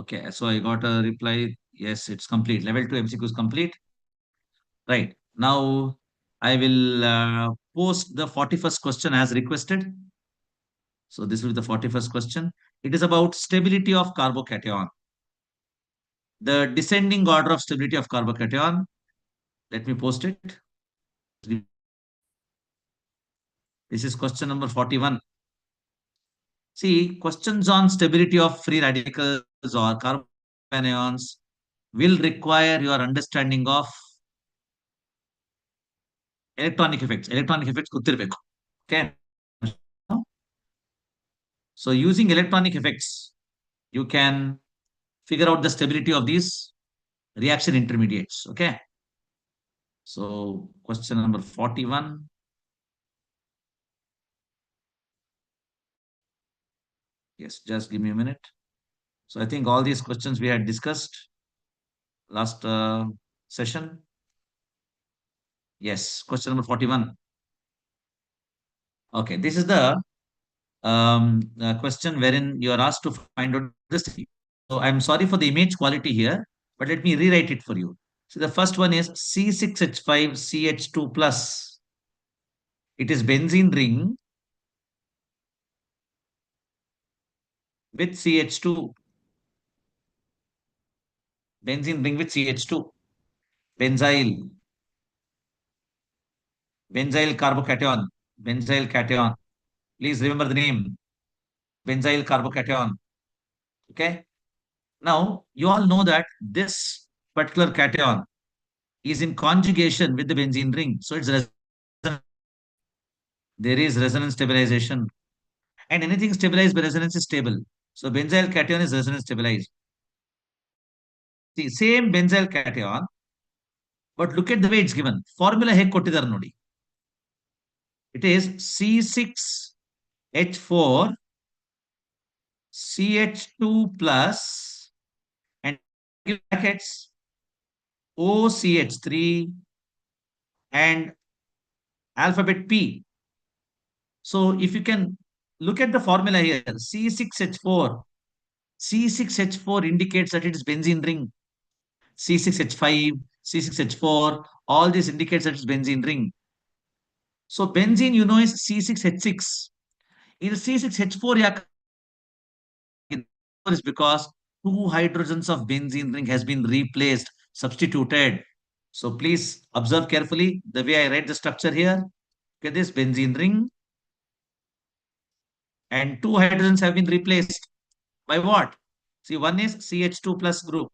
Okay, so I got a reply. Yes, it's complete. Level 2 MCQ is complete. Right. Now I will post the 41st question as requested. So this will be the 41st question. It is about stability of carbocation. The descending order of stability of carbocation. Let me post it. This is question number 41. See, questions on stability of free radicals or carbon ions will require your understanding of electronic effects. Electronic effects ಗೊತ್ತಿರಬೇಕು. Okay. So using electronic effects, you can figure out the stability of these reaction intermediates. Okay. So question number 41. Yes, just give me a minute. So I think all these questions we had discussed last session. Yes, question number 41. Okay, this is the question wherein you are asked to find out this. So I'm sorry for the image quality here, but let me rewrite it for you. So the first one is C6H5CH2 plus. It is benzene ring with CH2. Benzene ring with CH2. Benzyl. Benzyl carbocation. Benzyl cation. Please remember the name. Benzyl carbocation. Okay. Now, you all know that this particular cation is in conjugation with the benzene ring. So it's there is resonance stabilization. And anything stabilized by resonance is stable. So benzyl cation is resonance stabilized. See, same benzyl cation, but look at the way it's given. Formula ಹೇಗೆ ಕೊಟ್ಟಿದ್ದಾರೆ ನೋಡಿ. It is C6H4 CH2 plus and brackets OCH3 and alphabet P. So if you can look at the formula here, C6H4. C6H4 indicates that it is benzene ring. C6H5, C6H4, all this indicates that it's benzene ring. So benzene, you know, is C6H6. In C6H4 is because two hydrogens of benzene ring has been replaced, substituted. So please observe carefully the way I write the structure here. Get this benzene ring. And two hydrogens have been replaced by what? See, one is CH2 plus group.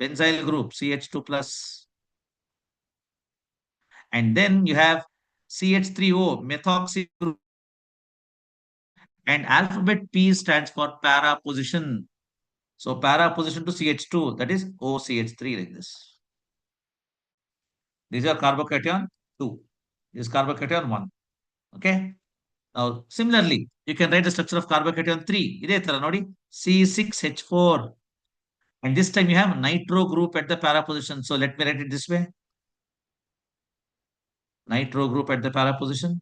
Benzyl group, CH2 plus. And then you have CH3O, methoxy group. And alphabet P stands for para position. So para position to CH2, that is OCH3 like this. These are carbocation 2. This is carbocation 1. Okay. Now, similarly, you can write the structure of carbocation 3. C6H4. And this time you have nitro group at the para position. So let me write it this way. Nitro group at the para position.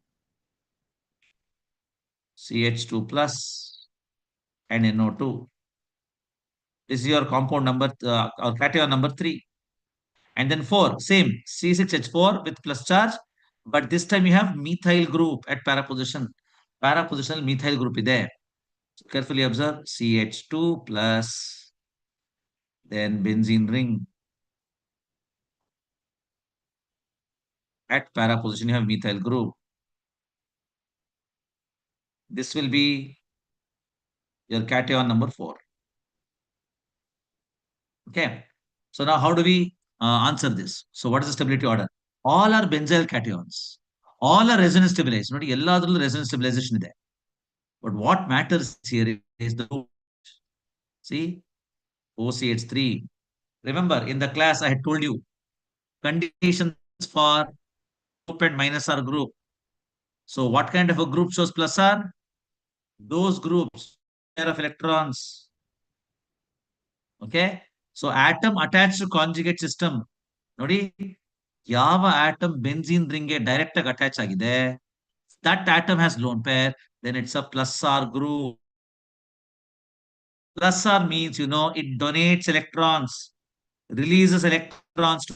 CH2 plus and NO2. This is your compound number or cation number 3. And then 4, same C6H4 with plus charge, but this time you have methyl group at para position. Para positional methyl group is there. So carefully observe CH2 plus then benzene ring. At para position you have methyl group. This will be your cation number 4. Okay. So now how do we answer this? So what is the stability order? All are benzyl cations. All are resonance stabilized. Not ಎಲ್ಲದರಲ್ಲೂ resonance stabilization ಇದೆ. But what matters here is the see OCH3. Remember in the class I had told you conditions for group and minus R group. So what kind of a group shows plus R? Those groups pair of electrons. Okay. So atom attached to conjugate system. ನೋಡಿ ಯಾವ atom benzene ring ಗೆ direct ಆಗಿ attach ಆಗಿದೆ, that atom has lone pair, then it's a plus R group. Pulsar means, it donates electrons, releases electrons to.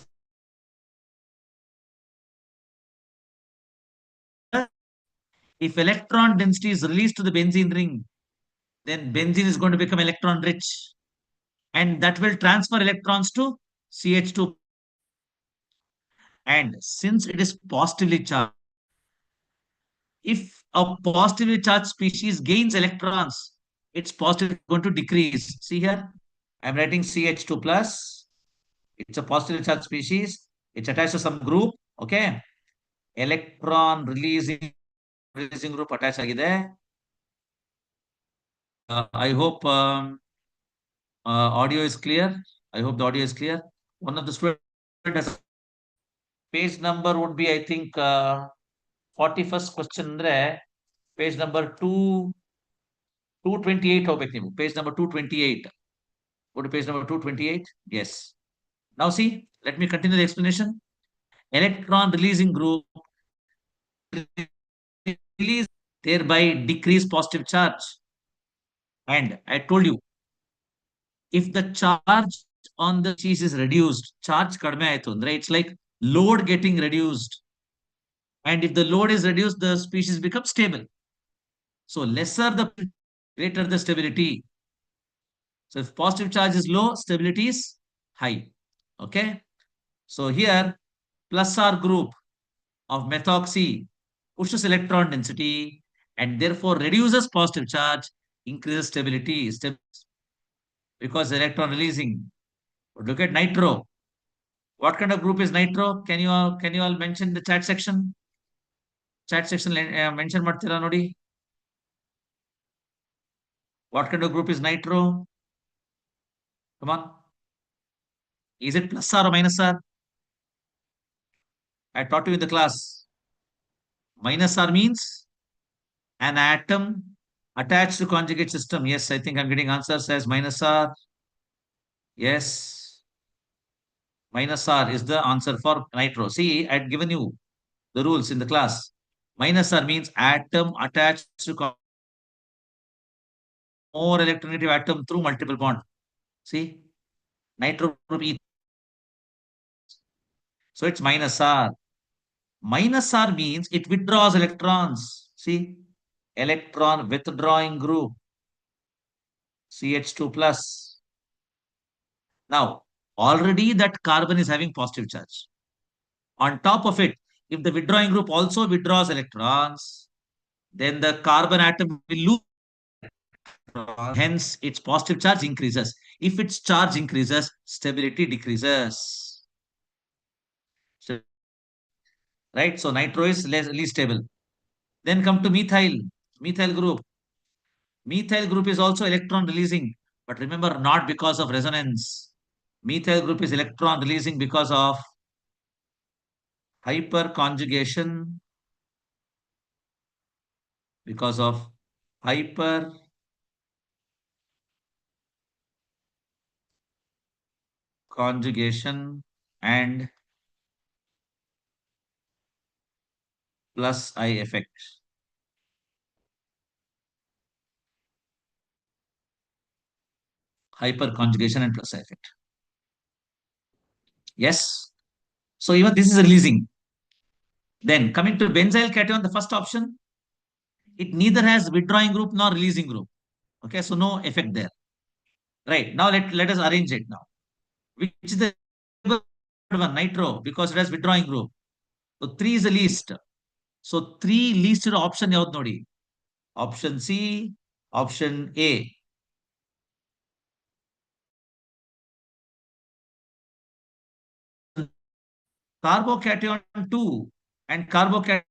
If electron density is released to the benzene ring, then benzene is going to become electron rich, and that will transfer electrons to CH2. And since it is positively charged, if a positively charged species gains electrons, its positive going to decrease. See here, I'm writing CH2 plus. It's a positively charged species. It's attached to some group. Okay, electron releasing group attached ಆಗಿದೆ. I hope audio is clear. I hope the audio is clear. One of the students has page number would be, I think, 41st question ಅಂದ್ರೆ page number 228 ಹೋಗ್ಬೇಕು ನೀವು. Page number 228. Go to page number 228. Yes. Now see, let me continue the explanation. Electron releasing group release, thereby decrease positive charge. And I told you, if the charge on the cheese is reduced, charge kadme ಆಯ್ತು ಅಂದ್ರೆ it's like load getting reduced. And if the load is reduced, the species becomes stable. So lesser the greater the stability. So if positive charge is low, stability is high. Okay. So here, plus R group of methoxy pushes electron density and therefore reduces positive charge, increases stability. Because electron releasing. Look at nitro. What kind of group is nitro? Can you all mention the chat section? Chat section mention ಮಾಡ್ತೀರಾ ನೋಡಿ. What kind of group is nitro? Come on. Is it plus R or minus R? I taught you in the class. Minus R means an atom attached to conjugate system. Yes, I think I'm getting answers as minus R. Yes. Minus R is the answer for nitro. See, I'd given you the rules in the class. Minus R means atom attached to more electronegative atom through multiple bond. See, nitro group E. So it's minus R. Minus R means it withdraws electrons. See, electron withdrawing group. CH2 plus. Now, already that carbon is having positive charge. On top of it, if the withdrawing group also withdraws electrons, then the carbon atom will lose. Hence, its positive charge increases. If its charge increases, stability decreases. So, right? So nitro is least stable. Then come to methyl. Methyl group. Methyl group is also electron releasing, but remember, not because of resonance. Methyl group is electron releasing because of hyperconjugation, because of hyperconjugation and plus I effect. Hyperconjugation and plus I effect. Yes. So even this is releasing. Then coming to benzyl cation, the first option, it neither has withdrawing group nor releasing group. Okay, so no effect there. Right. Now let us arrange it now. Which is the one? Nitro, because it has withdrawing group. So 3 is the least. So 3 least option ಯಾವ್ದು ನೋಡಿ. Option C, option A. Carbocation 2 and carbocation.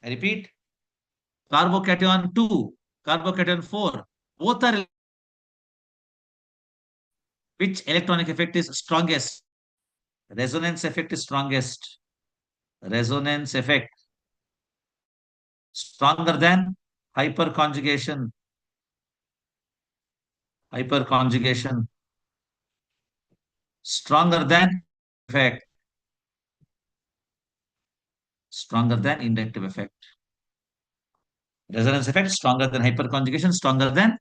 I repeat, carbocation 2, carbocation 4. Both are. Which electronic effect is strongest? Resonance effect is strongest. Resonance effect stronger than hyperconjugation. Hyperconjugation stronger than effect. Stronger than inductive effect. Resonance effect stronger than hyperconjugation, stronger than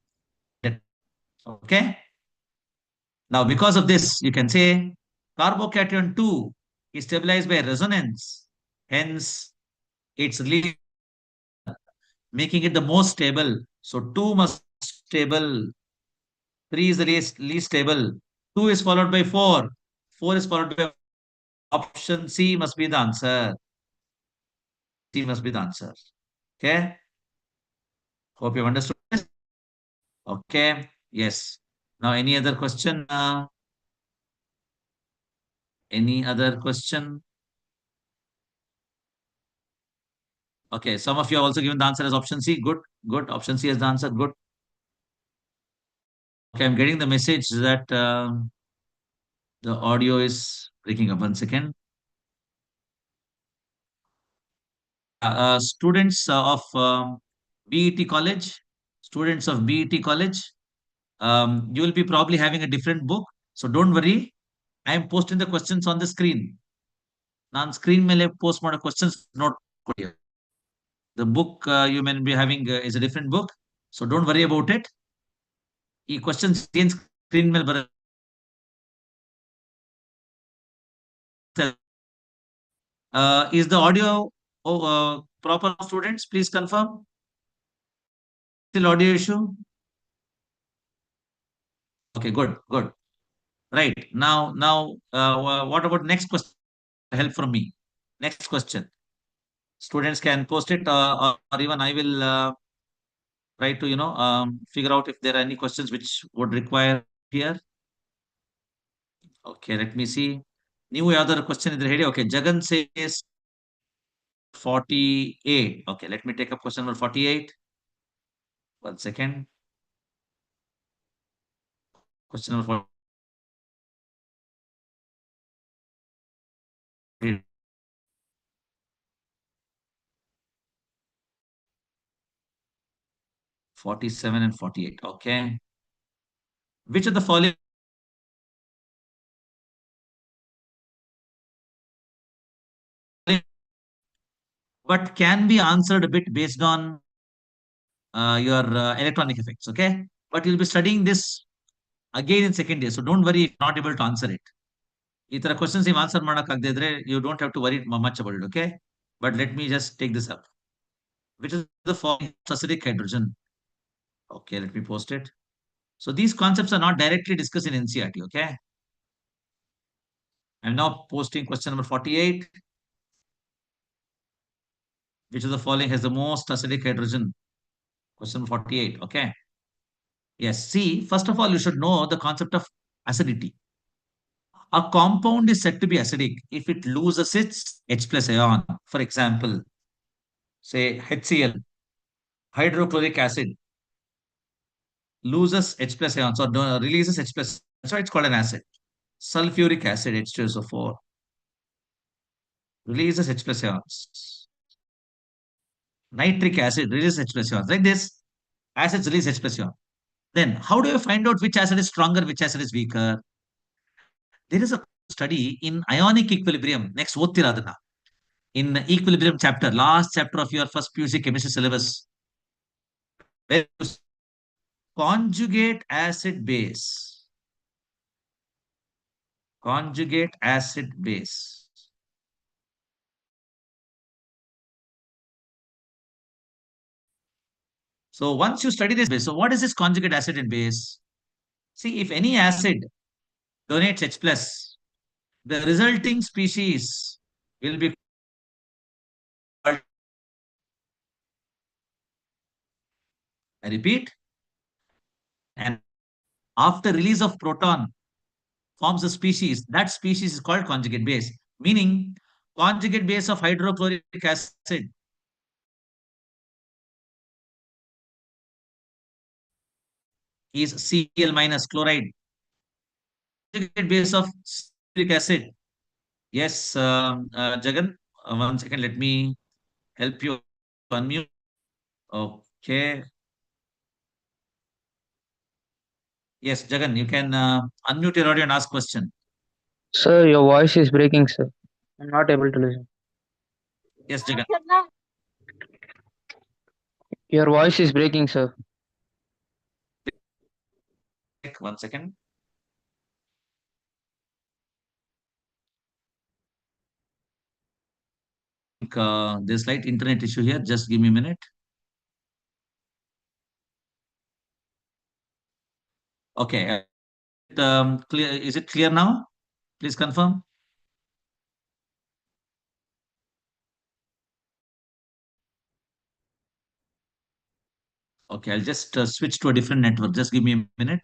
that. Okay. Now, because of this, you can say carbocation 2 is stabilized by resonance. Hence, its release making it the most stable. So 2 must be stable. 3 is the least stable. 2 is followed by 4. 4 is followed by option C must be the answer. C must be the answer. Okay. Hope you understood this. Okay. Yes. Now, any other question? Any other question? Okay. Some of you have also given the answer as option C. Good. Good. Option C is the answer. Good. Okay. I'm getting the message that the audio is breaking up. 1 second. Students of BET College, students of BET College, you will be probably having a different book. So don't worry. I am posting the questions on the screen. ನಾನು screen ಮೇಲೆ post ಮಾಡೋ questions ನೋಡ್ಕೊಳ್ಳಿ. The book you may be having is a different book. So don't worry about it. ಈ questions ಏನ್ screen ಮೇಲೆ ಬರುತ್ತೆ. Is the audio proper, students? Please confirm. Still audio issue? Okay, good, good. Right. Now, what about next question? Help from me. Next question. Students can post it, or even I will try to, figure out if there are any questions which would require here. Okay, let me see. New other question is ready. Okay, Jagan says 48. Okay, let me take up question number 48. 1 second. Question number 48. 47 and 48. Okay. Which of the following but can be answered a bit based on your electronic effects? Okay. But you'll be studying this again in second year. So don't worry if you're not able to answer it. ಈ ತರ questions ನೀವು answer ಮಾಡಕ್ಕಾಗದೇ ಇದ್ರೆ you don't have to worry much about it. Okay. But let me just take this up. Which is the form of acidic hydrogen? Okay, let me post it. So these concepts are not directly discussed in NCERT. Okay. I'm now posting question number 48. Which of the following has the most acidic hydrogen? Question 48. Okay. Yes. See, first of all, you should know the concept of acidity. A compound is said to be acidic if it loses its H plus ion. For example, say HCl, hydrochloric acid, loses H plus ions or releases H plus. So it's called an acid. Sulfuric acid, H2SO4, releases H plus ions. Nitric acid releases H plus ions. Like this, acids release H plus ion. Then, how do you find out which acid is stronger, which acid is weaker? There is a study in ionic equilibrium. Next, Otiradana. In equilibrium chapter, last chapter of your first PUC chemistry syllabus. Conjugate acid base. Conjugate acid base. So once you study this base, so what is this conjugate acid and base? See, if any acid donates H plus, the resulting species will be called, I repeat, and after release of proton forms a species. That species is called conjugate base, meaning conjugate base of hydrochloric acid is Cl minus chloride. Conjugate base of sulfuric acid. Yes, Jagan, 1 second, let me help you unmute. Okay. Yes, Jagan, you can unmute your audio and ask question. Sir, your voice is breaking, sir. I'm not able to listen. Yes, Jagan. Your voice is breaking, sir. 1 second. There's slight internet issue here. Just give me a minute. Okay. Clear? Is it clear now? Please confirm. Okay, I'll just switch to a different network. Just give me a minute.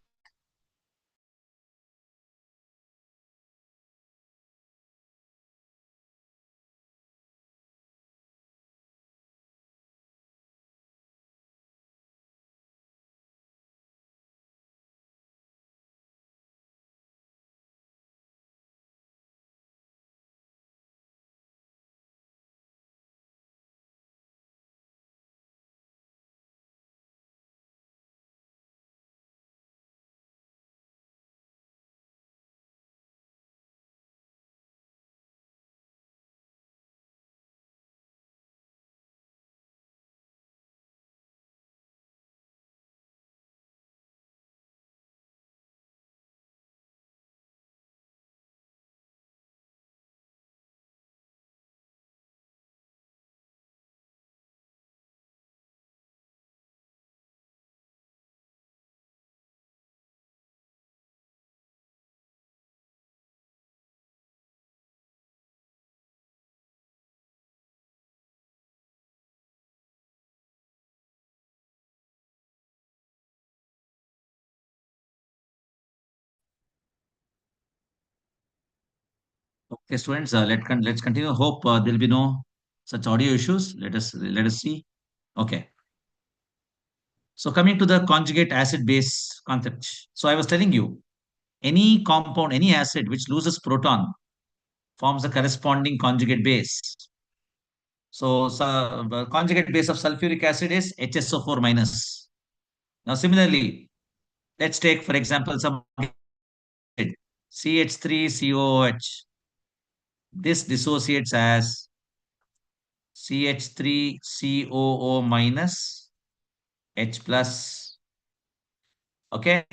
Okay, students, let's continue. Hope there'll be no such audio issues. Let us see. Okay. So coming to the conjugate acid base concept. So I was telling you, any compound, any acid which loses proton forms a corresponding conjugate base. So the conjugate base of sulfuric acid is HSO4 minus. Now similarly, let's take for example some CH3COOH. This dissociates as CH3COO minus H plus. Okay.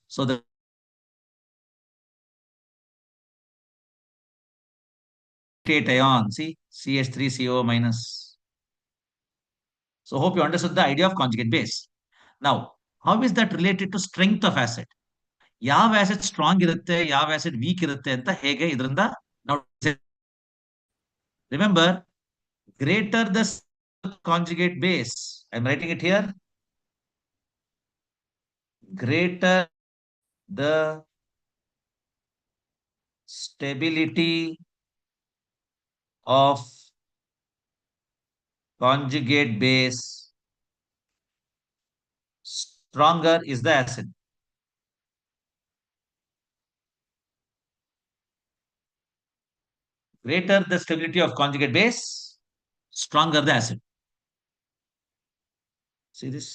So the ion, see, CH3CO minus. So hope you understood the idea of conjugate base. Now, how is that related to strength of acid? ಯಾವ acid strong ಇರುತ್ತೆ, ಯಾವ acid weak ಇರುತ್ತೆ ಅಂತ ಹೇಗೆ ಇದರಿಂದ ನಾವು remember greater the conjugate base, I am writing it here, greater the stability of conjugate base, stronger is the acid. Greater the stability of conjugate base, stronger the acid. See this?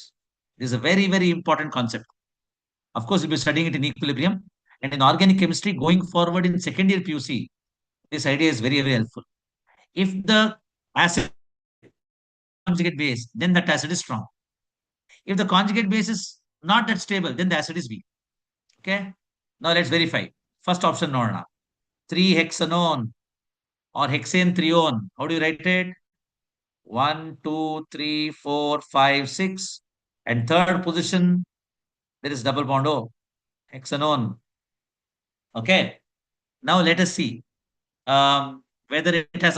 This is a very, very important concept. Of course, you'll be studying it in equilibrium. And in organic chemistry, going forward in second year PUC, this idea is very, very helpful. If the acid conjugate base, then that acid is strong. If the conjugate base is not that stable, then the acid is weak. Okay. Now let's verify. First option, Norna. 3-hexanone or hexane trione. How do you write it? 1, 2, 3, 4, 5, 6. And third position, there is double bond O, hexanone. Okay. Now let us see whether it has.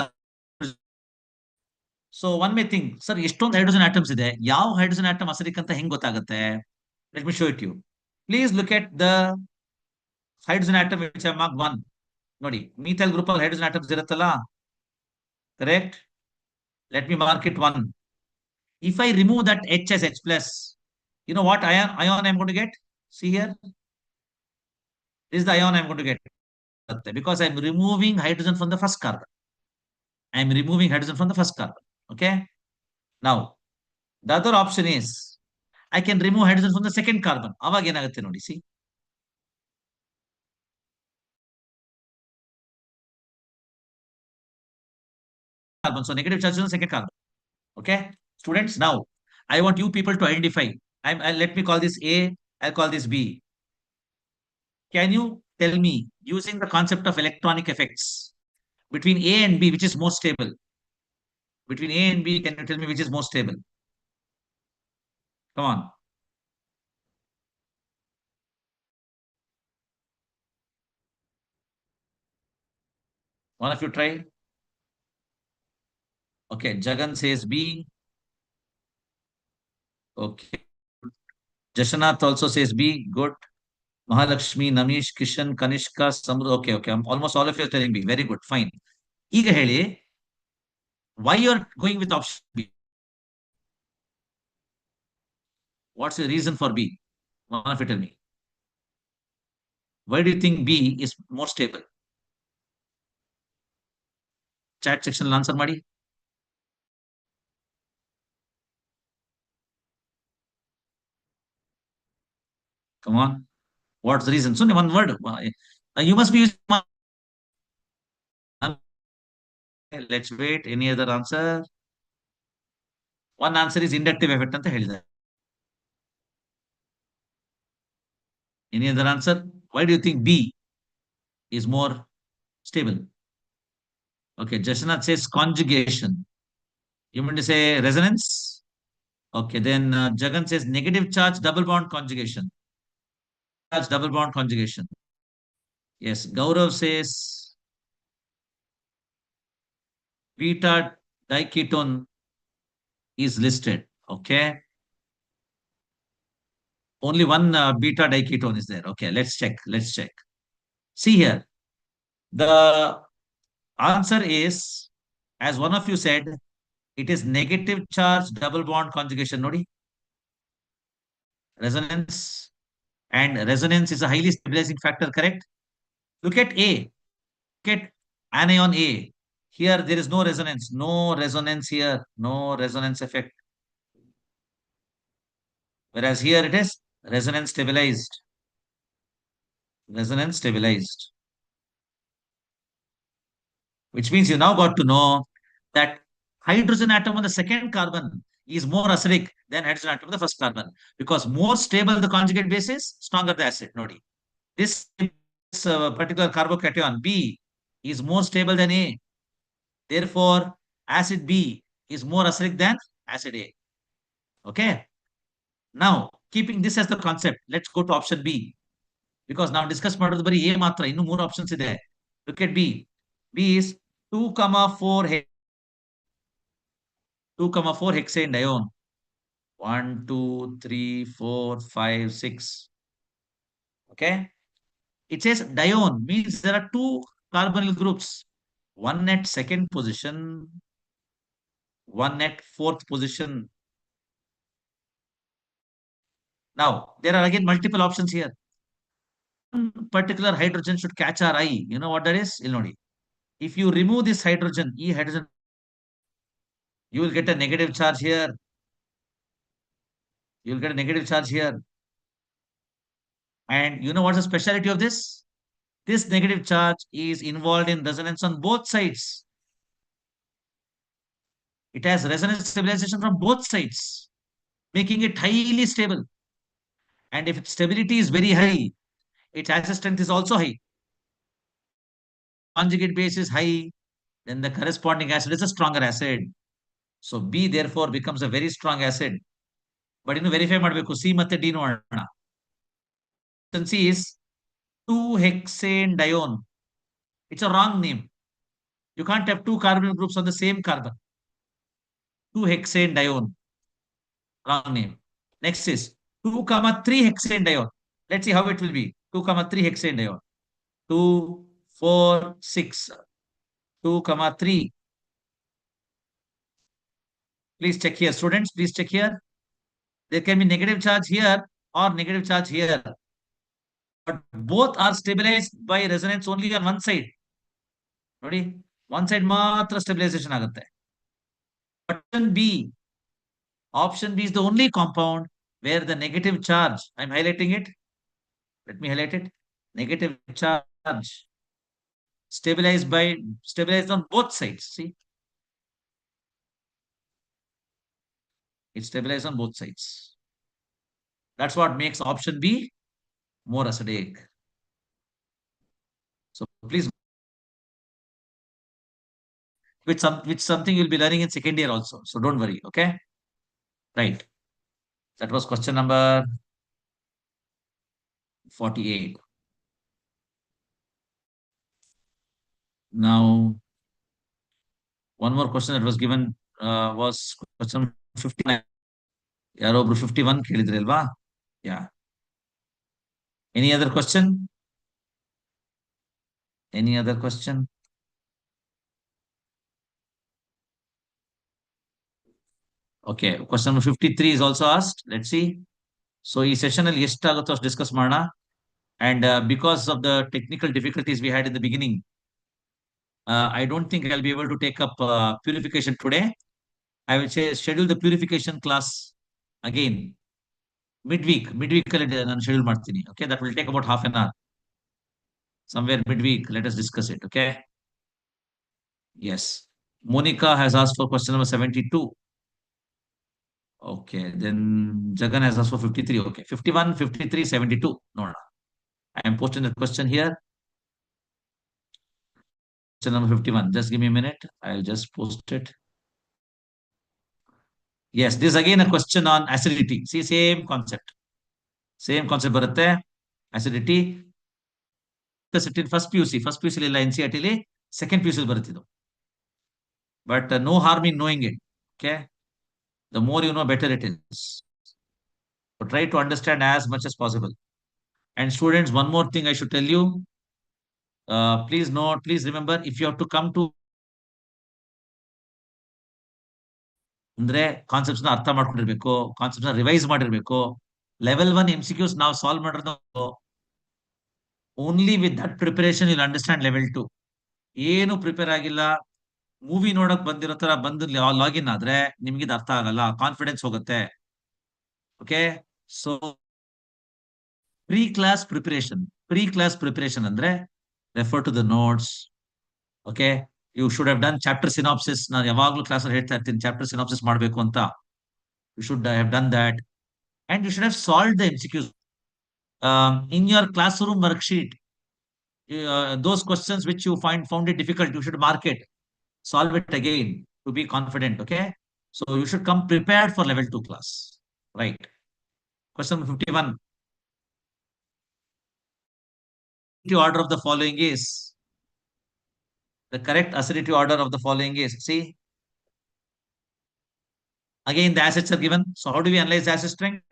So one may think, sir, ಎಷ್ಟೊಂದು hydrogen atoms ಇದೆ, ಯಾವ hydrogen atom acidic ಅಂತ ಹೆಂಗ್ ಗೊತ್ತಾಗುತ್ತೆ? Let me show it to you. Please look at the hydrogen atom which I marked 1. ನೋಡಿ, methyl group of hydrogen atoms ಇರುತ್ತಲ್ಲ, correct? Let me mark it 1. If I remove that H as H plus, you know what ion I'm going to get? See here. This is the ion I'm going to get because I'm removing hydrogen from the first carbon. I'm removing hydrogen from the first carbon. Okay. Now, the other option is I can remove hydrogen from the second carbon. ಅವಾಗ ಏನಾಗುತ್ತೆ ನೋಡಿ, see. Carbon. So negative charge on the second carbon. Okay. Students, now I want you people to identify. Let me call this A. I'll call this B. Can you tell me, using the concept of electronic effects, between A and B, which is more stable? Between A and B, can you tell me which is more stable? Come on. One of you try. Okay, Jagan says B. Okay. Jashanath also says B. Good. Mahalakshmi, Namish, Kishan, Kanishka, Samru. Okay, okay. Almost all of you are telling B. Very good. Fine. ಈಗ ಹೇಳಿ, why you are going with option B? What's the reason for B? One of you tell me. Why do you think B is more stable? Chat section answer ಮಾಡಿ. Come on. What's the reason? So one word. You must be using one. Let's wait. Any other answer? One answer is inductive effect ಅಂತ ಹೇಳಿದ್ದಾರೆ. Any other answer? Why do you think B is more stable? Okay, Jashanath says conjugation. You mean to say resonance? Okay, then Jagan says negative charge double bond conjugation. Charge double bond conjugation. Yes, Gaurav says beta diketone is listed. Okay. Only one beta diketone is there. Okay, let's check. Let's check. See here. The answer is, as one of you said, it is negative charge double bond conjugation. Nodi. Resonance. And resonance is a highly stabilizing factor, correct? Look at A. Look at anion A. Here there is no resonance. No resonance here. No resonance effect. Whereas here it is resonance stabilized. Resonance stabilized. Which means you now got to know that hydrogen atom on the second carbon is more acidic than hydrogen atom on the first carbon. Because more stable the conjugate base is, stronger the acid. Nodi. This particular carbocation B is more stable than A. Therefore, acid B is more acidic than acid A. Okay. Now, keeping this as the concept, let's go to option B. Because now discuss ಮಾಡೋದು ಬರೀ A ಮಾತ್ರ, ಇನ್ನು ಮೂರು options ಇದೆ. Look at B. B is 2,4 hexane dione. 1, 2, 3, 4, 5, 6. Okay. It says dione means there are two carbonyl groups. One at second position, one at fourth position. Now, there are again multiple options here. One particular hydrogen should catch our eye. You know what that is? Ilnodi. If you remove this hydrogen, E hydrogen, you will get a negative charge here. You will get a negative charge here. And you know what's the speciality of this? This negative charge is involved in resonance on both sides. It has resonance stabilization from both sides, making it highly stable. And if its stability is very high, its acid strength is also high. Conjugate base is high, then the corresponding acid is a stronger acid. So B therefore becomes a very strong acid. But verify ಮಾಡಬೇಕು C ಮತ್ತೆ D ನೋಡೋಣ. C is 2-hexane dione. It's a wrong name. You can't have two carbonyl groups on the same carbon. 2-hexane dione. Wrong name. Next is 2,3-hexane dione. Let's see how it will be. 2,3-hexane dione. 2, 4, 6. 2,3. Please check here. Students, please check here. There can be negative charge here or negative charge here. But both are stabilized by resonance only on one side. Ready? One side matra stabilization ಆಗುತ್ತೆ. Option B is the only compound where the negative charge, I'm highlighting it. Let me highlight it. Negative charge stabilized on both sides. See? It stabilizes on both sides. That's what makes option B more acidic. So please, which something you'll be learning in second year also. So don't worry. Okay. Right. That was question number 48. Now, one more question that was given was question 59. ಯಾರೋ ಒಬ್ರು 51 ಕೇಳಿದ್ರಿ ಅಲ್ವಾ? Yeah. Any other question? Any other question? Okay. Question number 53 is also asked. Let's see. So ಈ session ಅಲ್ಲಿ ಎಷ್ಟಾಗುತ್ತೋ ಅಷ್ಟು discuss ಮಾಡೋಣ. And because of the technical difficulties we had in the beginning, I don't think I'll be able to take up purification today. I will say schedule the purification class again midweek. Midweek ಅಲ್ಲಿ ನಾನು schedule ಮಾಡ್ತೀನಿ. Okay, that will take about half an hour. Somewhere midweek, let us discuss it. Okay. Yes. Monica has asked for question number 72. Okay. Then Jagan has asked for 53. Okay. 51, 53, 72. No. I am posting the question here. Question number 51. Just give me a minute. I'll just post it. Yes, this is again a question on acidity. See, same concept. Same concept ಬರುತ್ತೆ. Acidity. First PUC. First PUC ಇಲ್ಲ NCERT li. Second PUC ಬರುತ್ತಿದ್ದು. But no harm in knowing it. Okay. The more you know, better it is. So try to understand as much as possible. And students, one more thing I should tell you. Please note, please remember, if you have to come to ಅಂದ್ರೆ concepts ನ ಅರ್ಥ ಮಾಡ್ಕೊಂಡಿರ್ಬೇಕು, concepts ನ revise ಮಾಡಿರ್ಬೇಕು. Level 1 MCQs ನಾವು solve ಮಾಡಿರೋದು only with that preparation will understand level 2. ಏನು prepare ಆಗಿಲ್ಲ, movie ನೋಡಕ್ ಬಂದಿರೋ ತರ ಬಂದು ಲಾಗಿನ್ ಆದ್ರೆ ನಿಮ್ಗೆ ಇದು ಅರ್ಥ ಆಗಲ್ಲ, ಕಾನ್ಫಿಡೆನ್ಸ್ ಹೋಗುತ್ತೆ. ಓಕೆ. ಸೊ pre-class preparation ಅಂದ್ರೆ refer to the notes. Okay. You should have done chapter synopsis. ನಾನು ಯಾವಾಗಲೂ ಕ್ಲಾಸ್ ಅಲ್ಲಿ ಹೇಳ್ತಾ ಇರ್ತೀನಿ ಚಾಪ್ಟರ್ ಸಿನಾಪ್ಸಿಸ್ ಮಾಡಬೇಕು ಅಂತ. You should have done that. And you should have solved the MCQs. In your classroom worksheet, those questions which you found it difficult, you should mark it. Solve it again to be confident. Okay. So you should come prepared for level 2 class. Right. Question 51. The order of the following is, the correct acidity order of the following is, see, again the acids are given. So how do we analyze the acid strength?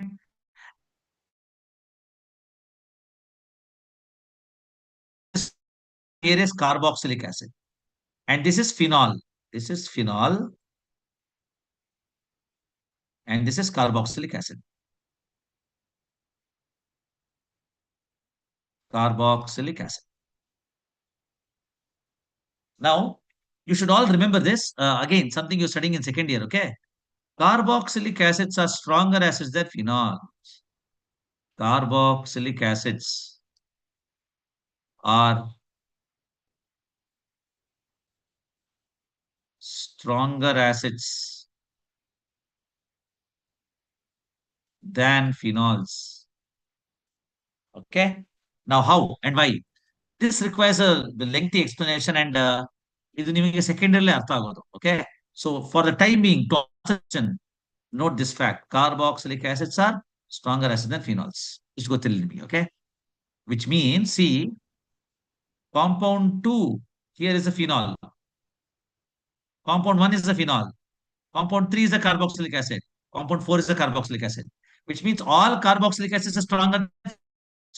Here is carboxylic acid and this is phenol. This is phenol and this is carboxylic acid. Carboxylic acid. Now, you should all remember this. Again, something you're studying in second year. Okay. Carboxylic acids are stronger acids than phenol. Carboxylic acids are stronger acids than phenols. Okay. Now, how and why? This requires a lengthy explanation and ಇದು ನಿಮಗೆ second ಅಲ್ಲಿ ಅರ್ಥ ಆಗೋದು. Okay. So for the time being, to answer, note this fact: carboxylic acids are stronger acids than phenols. It's ಗೊತ್ತಿಲ್ಲ ನಿಮಗೆ. Okay. Which means, see, compound 2 here is a phenol. Compound 1 is the phenol. Compound 3 is the carboxylic acid. Compound 4 is the carboxylic acid. Which means all carboxylic acids are stronger.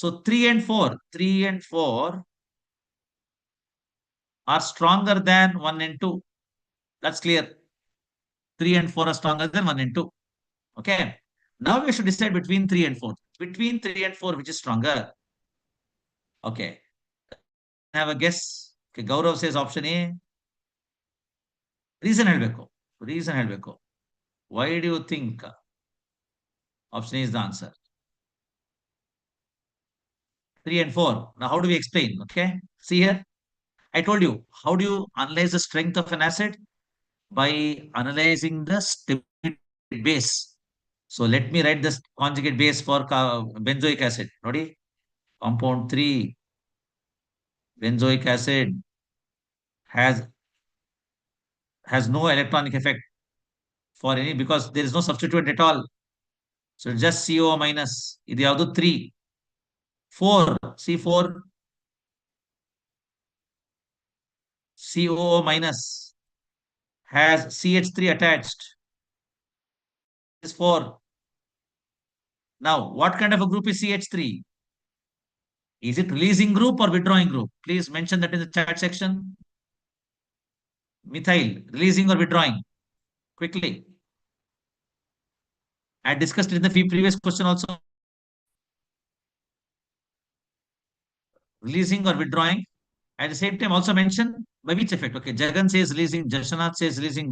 So 3 and 4 are stronger than 1 and 2. That's clear. 3 and 4 are stronger than 1 and 2. Okay. Now we should decide between 3 and 4. Between 3 and 4, which is stronger? Okay. Have a guess. Okay, Gaurav says option A. Reason ಹೇಳ್ಬೇಕು. Why do you think option A is the answer? 3 and 4. Now, how do we explain? Okay. See here. I told you, how do you analyze the strength of an acid? By analyzing the stability base. So let me write this conjugate base for benzoic acid. Nodi? Compound 3, benzoic acid has no electronic effect for any, because there is no substituent at all. So just CO minus. ಇದು ಯಾವುದು 3. 4. C4 COO minus has CH3 attached. Is 4. Now, what kind of a group is CH3? Is it releasing group or withdrawing group? Please mention that in the chat section. Methyl, releasing or withdrawing? Quickly. I discussed it in the previous question also. Releasing or withdrawing? At the same time, also mention by which effect. Okay, Jagan says releasing, Jashanath says releasing.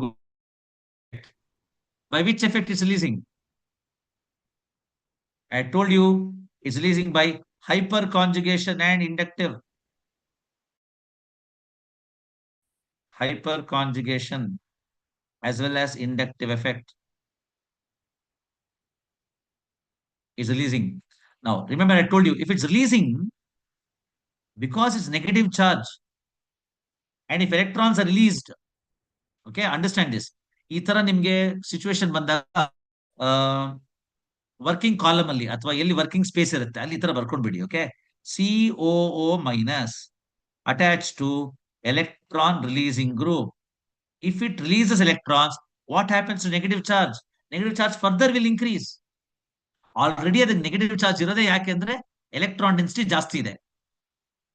By which effect is releasing? I told you it's releasing by hyperconjugation and inductive. Hyperconjugation as well as inductive effect is releasing. Now, remember I told you, if it's releasing, because it's negative charge, and if electrons are released, okay, understand this. ಈ ತರ ನಿಮ್ಗೆ situation ಬಂದಾಗ working column ಅಲ್ಲಿ ಅಥವಾ ಎಲ್ಲಿ working space ಇರುತ್ತೆ ಅಲ್ಲಿ ಈ ತರ ಬರ್ಕೊಂಡ್ಬಿಡಿ. Okay, COO minus attached to electron releasing group. If it releases electrons, what happens to negative charge? Negative charge further will increase. Already the negative charge irode yakendre electron density ಜಾಸ್ತಿ ಇದೆ.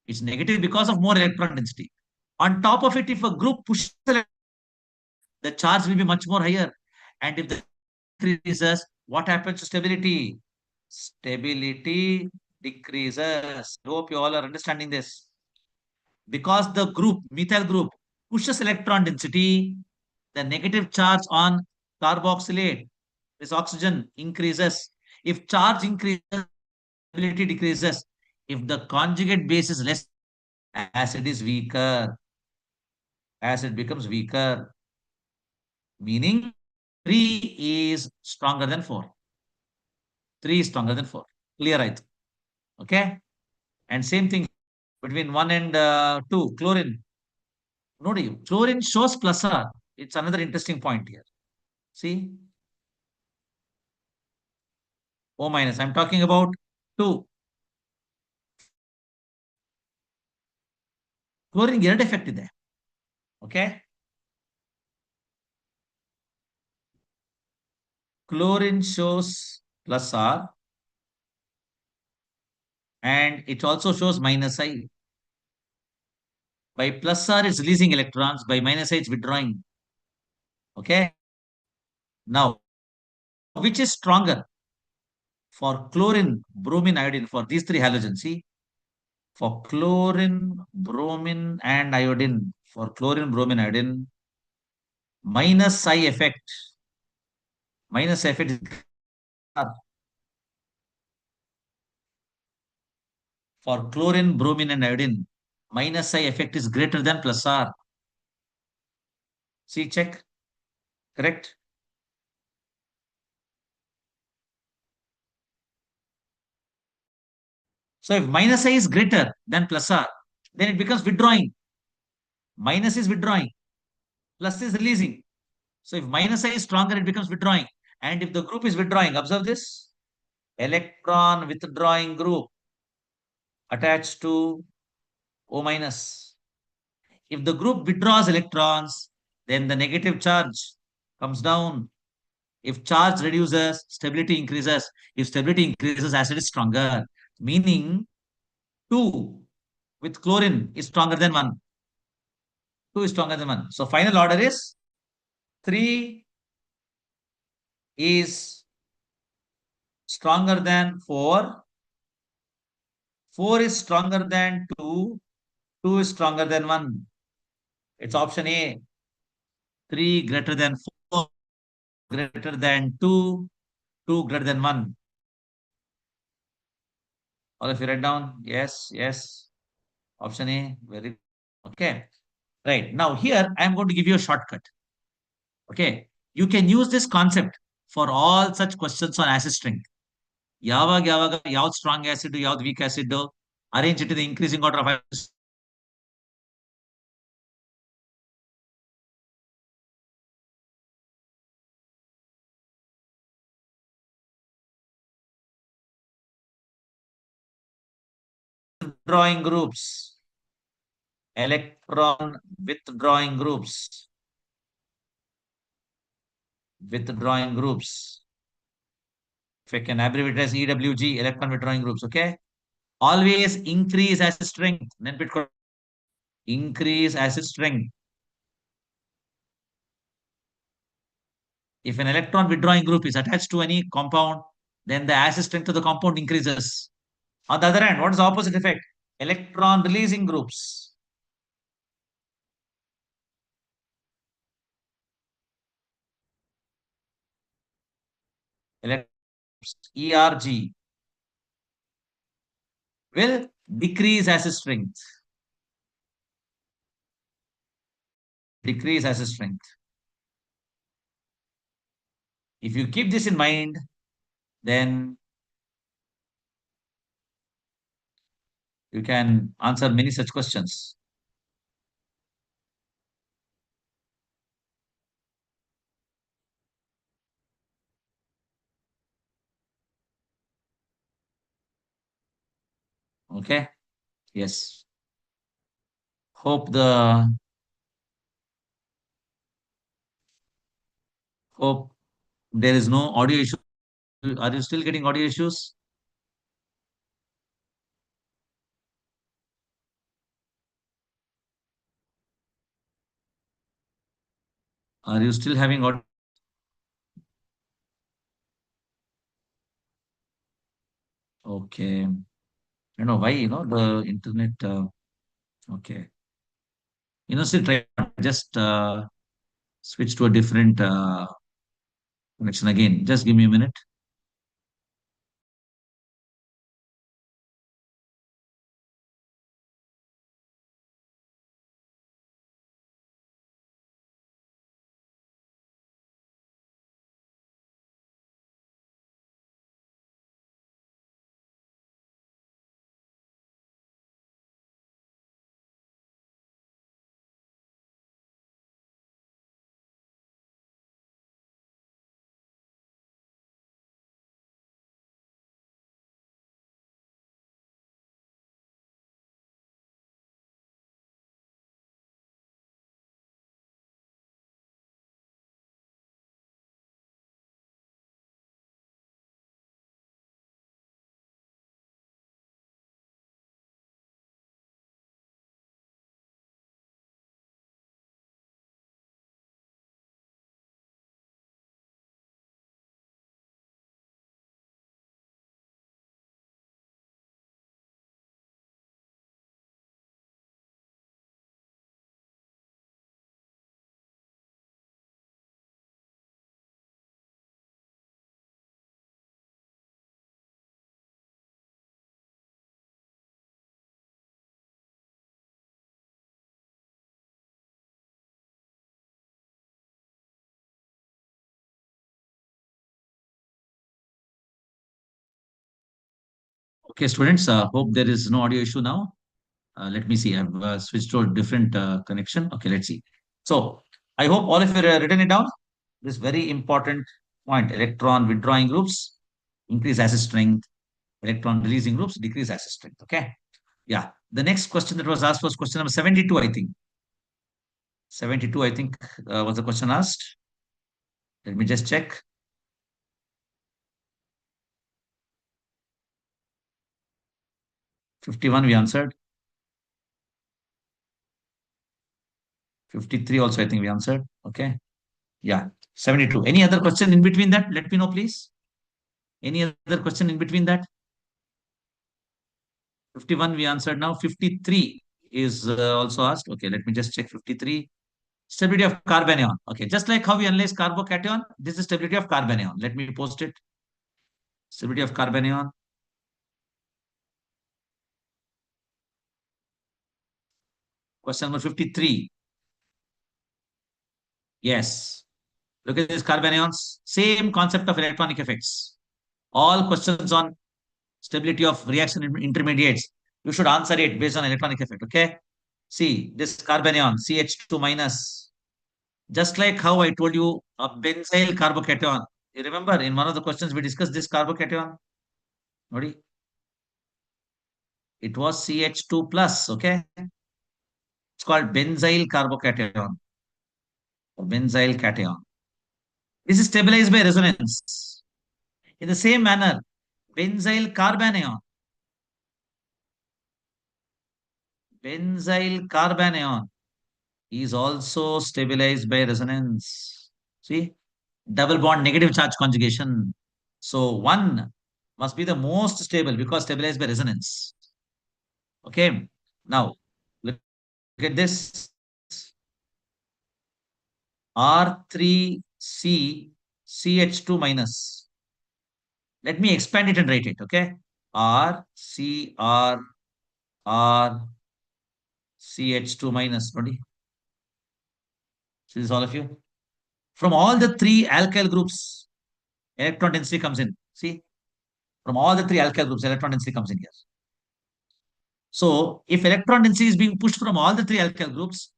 It's negative because of more electron density. On top of it, if a group pushes the charge will be much more higher. And if the increases, what happens to stability? Stability decreases. I hope you all are understanding this. Because the group, methyl group, pushes electron density, the negative charge on carboxylate, this oxygen, increases. If charge increases, stability decreases. If the conjugate base is less, acid is weaker. Acid becomes weaker. Meaning 3 is stronger than 4. 3 is stronger than 4. Clear, right? Okay. And same thing between 1 and 2, chlorine. Nodi, chlorine shows plus R. It's another interesting point here. See? O minus. I'm talking about 2. Chlorine ಎರಡು effect ಇದೆ. Okay. Chlorine shows plus R. And it also shows minus I. By plus R, it's releasing electrons. By minus I, it's withdrawing. Okay. Now, which is stronger? For chlorine, bromine, iodine, for these 3 halogens, see? For chlorine, bromine, and iodine, for chlorine, bromine, iodine, minus I effect. Minus effect is for chlorine, bromine, and iodine. Minus I effect is greater than plus R. See, check. Correct? So if minus I is greater than plus R, then it becomes withdrawing. Minus is withdrawing. Plus is releasing. So if minus I is stronger, it becomes withdrawing. And if the group is withdrawing, observe this. Electron withdrawing group attached to O minus. If the group withdraws electrons, then the negative charge comes down. If charge reduces, stability increases. If stability increases, acid is stronger. Meaning 2 with chlorine is stronger than 1. 2 is stronger than 1. So final order is 3 is stronger than 4. 4 is stronger than 2. 2 is stronger than 1. It's option A. 3 greater than 4, greater than 2, 2 greater than 1. All of you write down? Yes, yes. Option A. Very okay. Right. Now here I am going to give you a shortcut. Okay. You can use this concept for all such questions on acid strength. Yav strong acid, yav weak acid, arrange it in the increasing order of withdrawing groups. Electron withdrawing groups. Withdrawing groups. If I can abbreviate as EWG, electron withdrawing groups, okay? Always increase acid strength. Increase acid strength. If an electron withdrawing group is attached to any compound, then the acid strength of the compound increases. On the other hand, what is the opposite effect? Electron releasing groups. ERG will decrease acid strength. Decrease acid strength. If you keep this in mind, then you can answer many such questions. Okay. Yes. Hope there is no audio issue. Are you still getting audio issues? Are you still having audio? Okay. I don't know why, the internet. Okay. Still try just switch to a different connection again. Just give me a minute. Okay, students. Hope there is no audio issue now. Let me see. I've switched to a different connection. Okay, let's see. So I hope all of you have written it down. This very important point: electron withdrawing groups increase acid strength. Electron releasing groups decrease acid strength. Okay. Yeah. The next question that was asked was question number 72, I think. 72, I think, was the question asked. Let me just check. 51, we answered. 53 also, I think we answered. Okay. Yeah. 72. Any other question in between that? Let me know, please. Any other question in between that? 51 we answered now. 53 is also asked. Okay, let me just check 53. Stability of carbanion. Okay, just like how we analyze carbocation, this is stability of carbanion. Let me post it. Stability of carbanion. Question number 53. Yes. Look at these carbanions. Same concept of electronic effects. All questions on stability of reaction intermediates, you should answer it based on electronic effect. Okay. See this carbanion CH2 minus. Just like how I told you a benzyl carbocation. You remember in one of the questions we discussed this carbocation. Nodi? It was CH2 plus. Okay. It's called benzyl carbocation or benzyl cation. This is stabilized by resonance. In the same manner, benzyl carbanion. Benzyl carbanion is also stabilized by resonance. See, double bond negative charge conjugation. So one must be the most stable because stabilized by resonance. Okay. Now look at this R3C CH2 minus. Let me expand it and write it. Okay. R C R R CH2 minus. See this all of you. From all the three alkyl groups, electron density comes in. See, from all the three alkyl groups, electron density comes in here. So, if electron density is being pushed from all the three alkyl groups,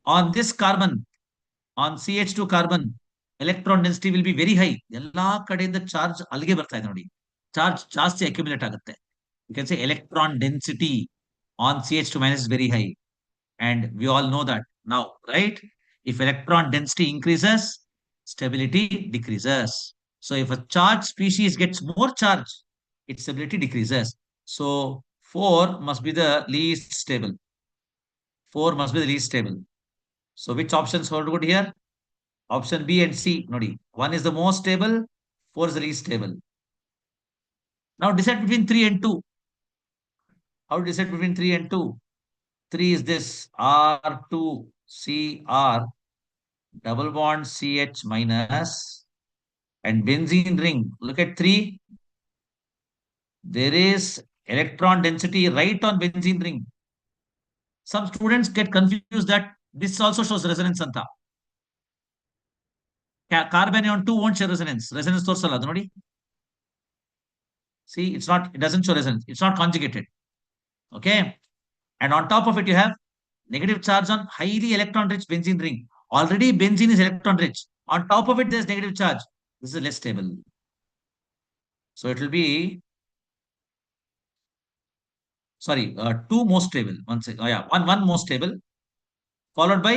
on this carbon, on CH2 carbon, electron density will be very high. ಎಲ್ಲಾ ಕಡೆಯಿಂದ charge ಅಲ್ಲಿಗೆ ಬರ್ತಾ ಇದೆ ನೋಡಿ. Charge ಜಾಸ್ತಿ accumulate ಆಗುತ್ತೆ. You can say electron density on CH2 minus is very high. And we all know that now, right? If electron density increases, stability decreases. So if a charged species gets more charge, its stability decreases. So 4 must be the least stable. 4 must be the least stable. So which options hold good here? Option B and C. Nodi. 1 is the most stable, 4 is the least stable. Now decide between 3 and 2. How to decide between 3 and 2? 3 is this R2CR double bond CH minus and benzene ring. Look at 3. There is electron density right on benzene ring. Some students get confused that this also shows resonance anta. Carbanion 2 won't show resonance. Resonance ತೋರಿಸಲ್ಲ ಅದು ನೋಡಿ. See, it doesn't show resonance. It's not conjugated. Okay. And on top of it, you have negative charge on highly electron rich benzene ring. Already benzene is electron rich. On top of it, there's negative charge. This is less stable. So it will be, sorry, 2 more stable. One more stable, followed by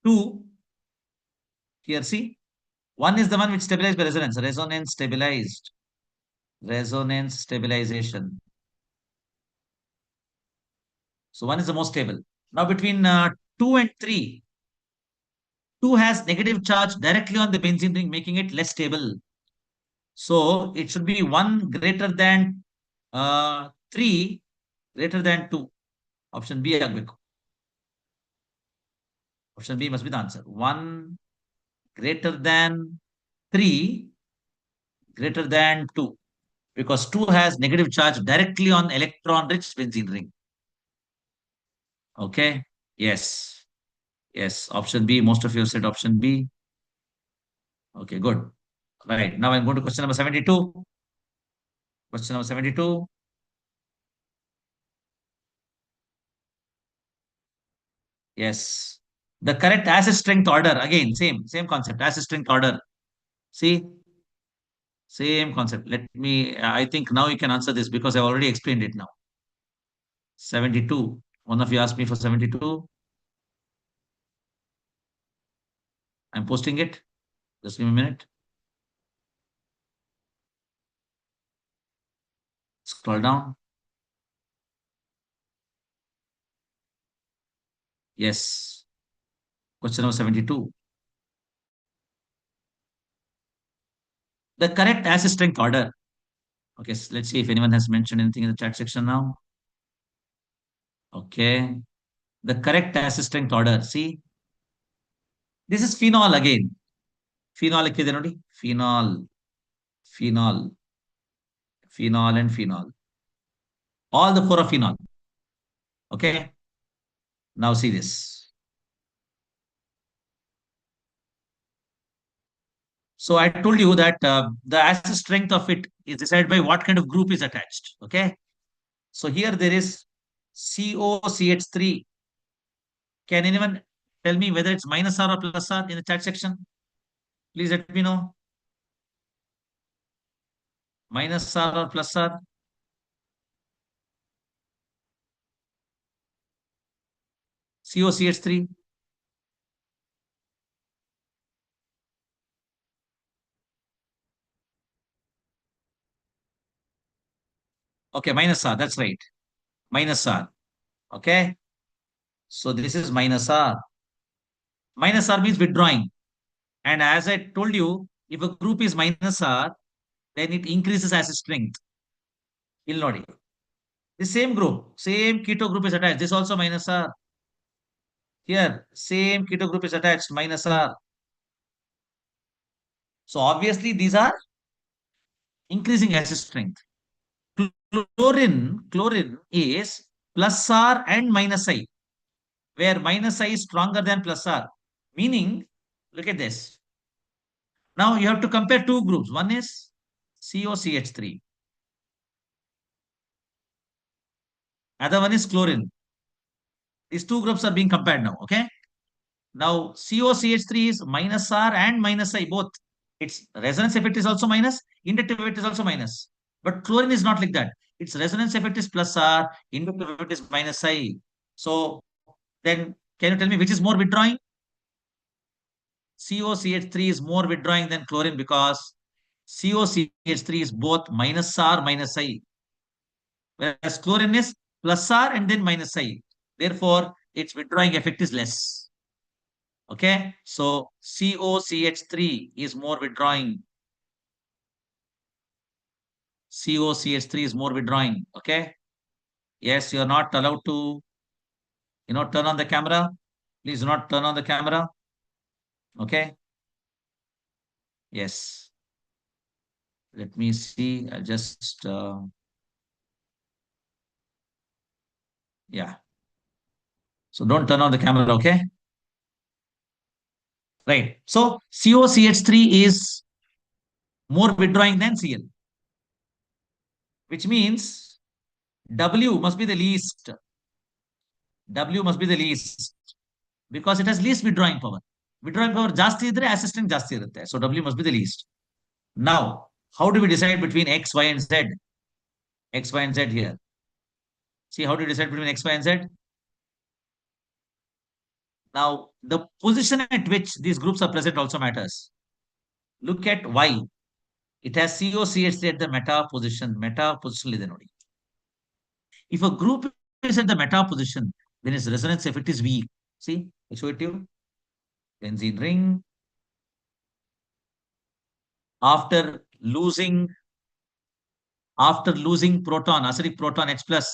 2. Here, see, 1 is the one which stabilized by resonance. Resonance stabilized. Resonance stabilization. So 1 is the most stable. Now between 2 and 3, 2 has negative charge directly on the benzene ring, making it less stable. So it should be 1 greater than 3 greater than 2. Option B agಬೇಕು. Option B must be the answer. 1 greater than 3 greater than 2. Because 2 has negative charge directly on electron rich benzene ring. Okay. Yes. Yes. Option B. Most of you said option B. Okay, good. Right. Now I'm going to question number 72. Question number 72. Yes. The correct acid strength order. Again, same concept. Acid strength order. See? Same concept. I think now you can answer this because I already explained it now. 72. One of you asked me for 72. I'm posting it. Just give me a minute. Scroll down. Yes. Question number 72. The correct acid strength order. Okay, so let's see if anyone has mentioned anything in the chat section now. Okay. The correct acid strength order. See, this is phenol again. Phenol ikkide nodi. Phenol, phenol, phenol, and phenol. All the four are phenol. Okay. Now see this. So I told you that the acid strength of it is decided by what kind of group is attached. Okay. So here there is COCH3. Can anyone tell me whether it's minus R or plus R in the chat section? Please let me know. Minus R or plus R? COCH3. Okay, minus R. That's right. Minus R. Okay. So this is minus R. Minus R means withdrawing. And as I told you, if a group is minus R, then it increases acid strength. You'll notice. The same group, same keto group is attached. This also minus R. Here, same keto group is attached, minus R. So obviously these are increasing acid strength. Chlorine is plus R and minus I, where minus I is stronger than plus R. Meaning, look at this. Now you have to compare two groups. One is COCH3. Other one is chlorine. These two groups are being compared now. Okay. Now COCH3 is minus R and minus I both. Its resonance effect is also minus, inductive effect is also minus. But chlorine is not like that. Its resonance effect is plus R, inductive effect is minus I. So then can you tell me which is more withdrawing? COCH3 is more withdrawing than chlorine because COCH3 is both minus R minus I, whereas chlorine is plus R and then minus I. Therefore, its withdrawing effect is less. Okay, so COCH3 is more withdrawing. COCH3 is more withdrawing. Okay. Yes, you're not allowed to, turn on the camera. Please do not turn on the camera. Okay. Yes. Let me see. I'll just, yeah. So don't turn on the camera. Okay. Right. So COCH3 is more withdrawing than Cl, which means W must be the least. W must be the least because it has least withdrawing power. Withdrawing power ಜಾಸ್ತಿ ಇದ್ರೆ assistant ಜಾಸ್ತಿ ಇರುತ್ತೆ. So W must be the least. Now, how do we decide between X, Y, and Z? X, Y, and Z here. See, how do you decide between X, Y, and Z? Now, the position at which these groups are present also matters. Look at Y. It has COCH3 at the meta position. Meta position ಇದೆ ನೋಡಿ. If a group is at the meta position, then its resonance effect is weak. See, I show it to you. Benzene ring. After losing proton, acidic proton H plus,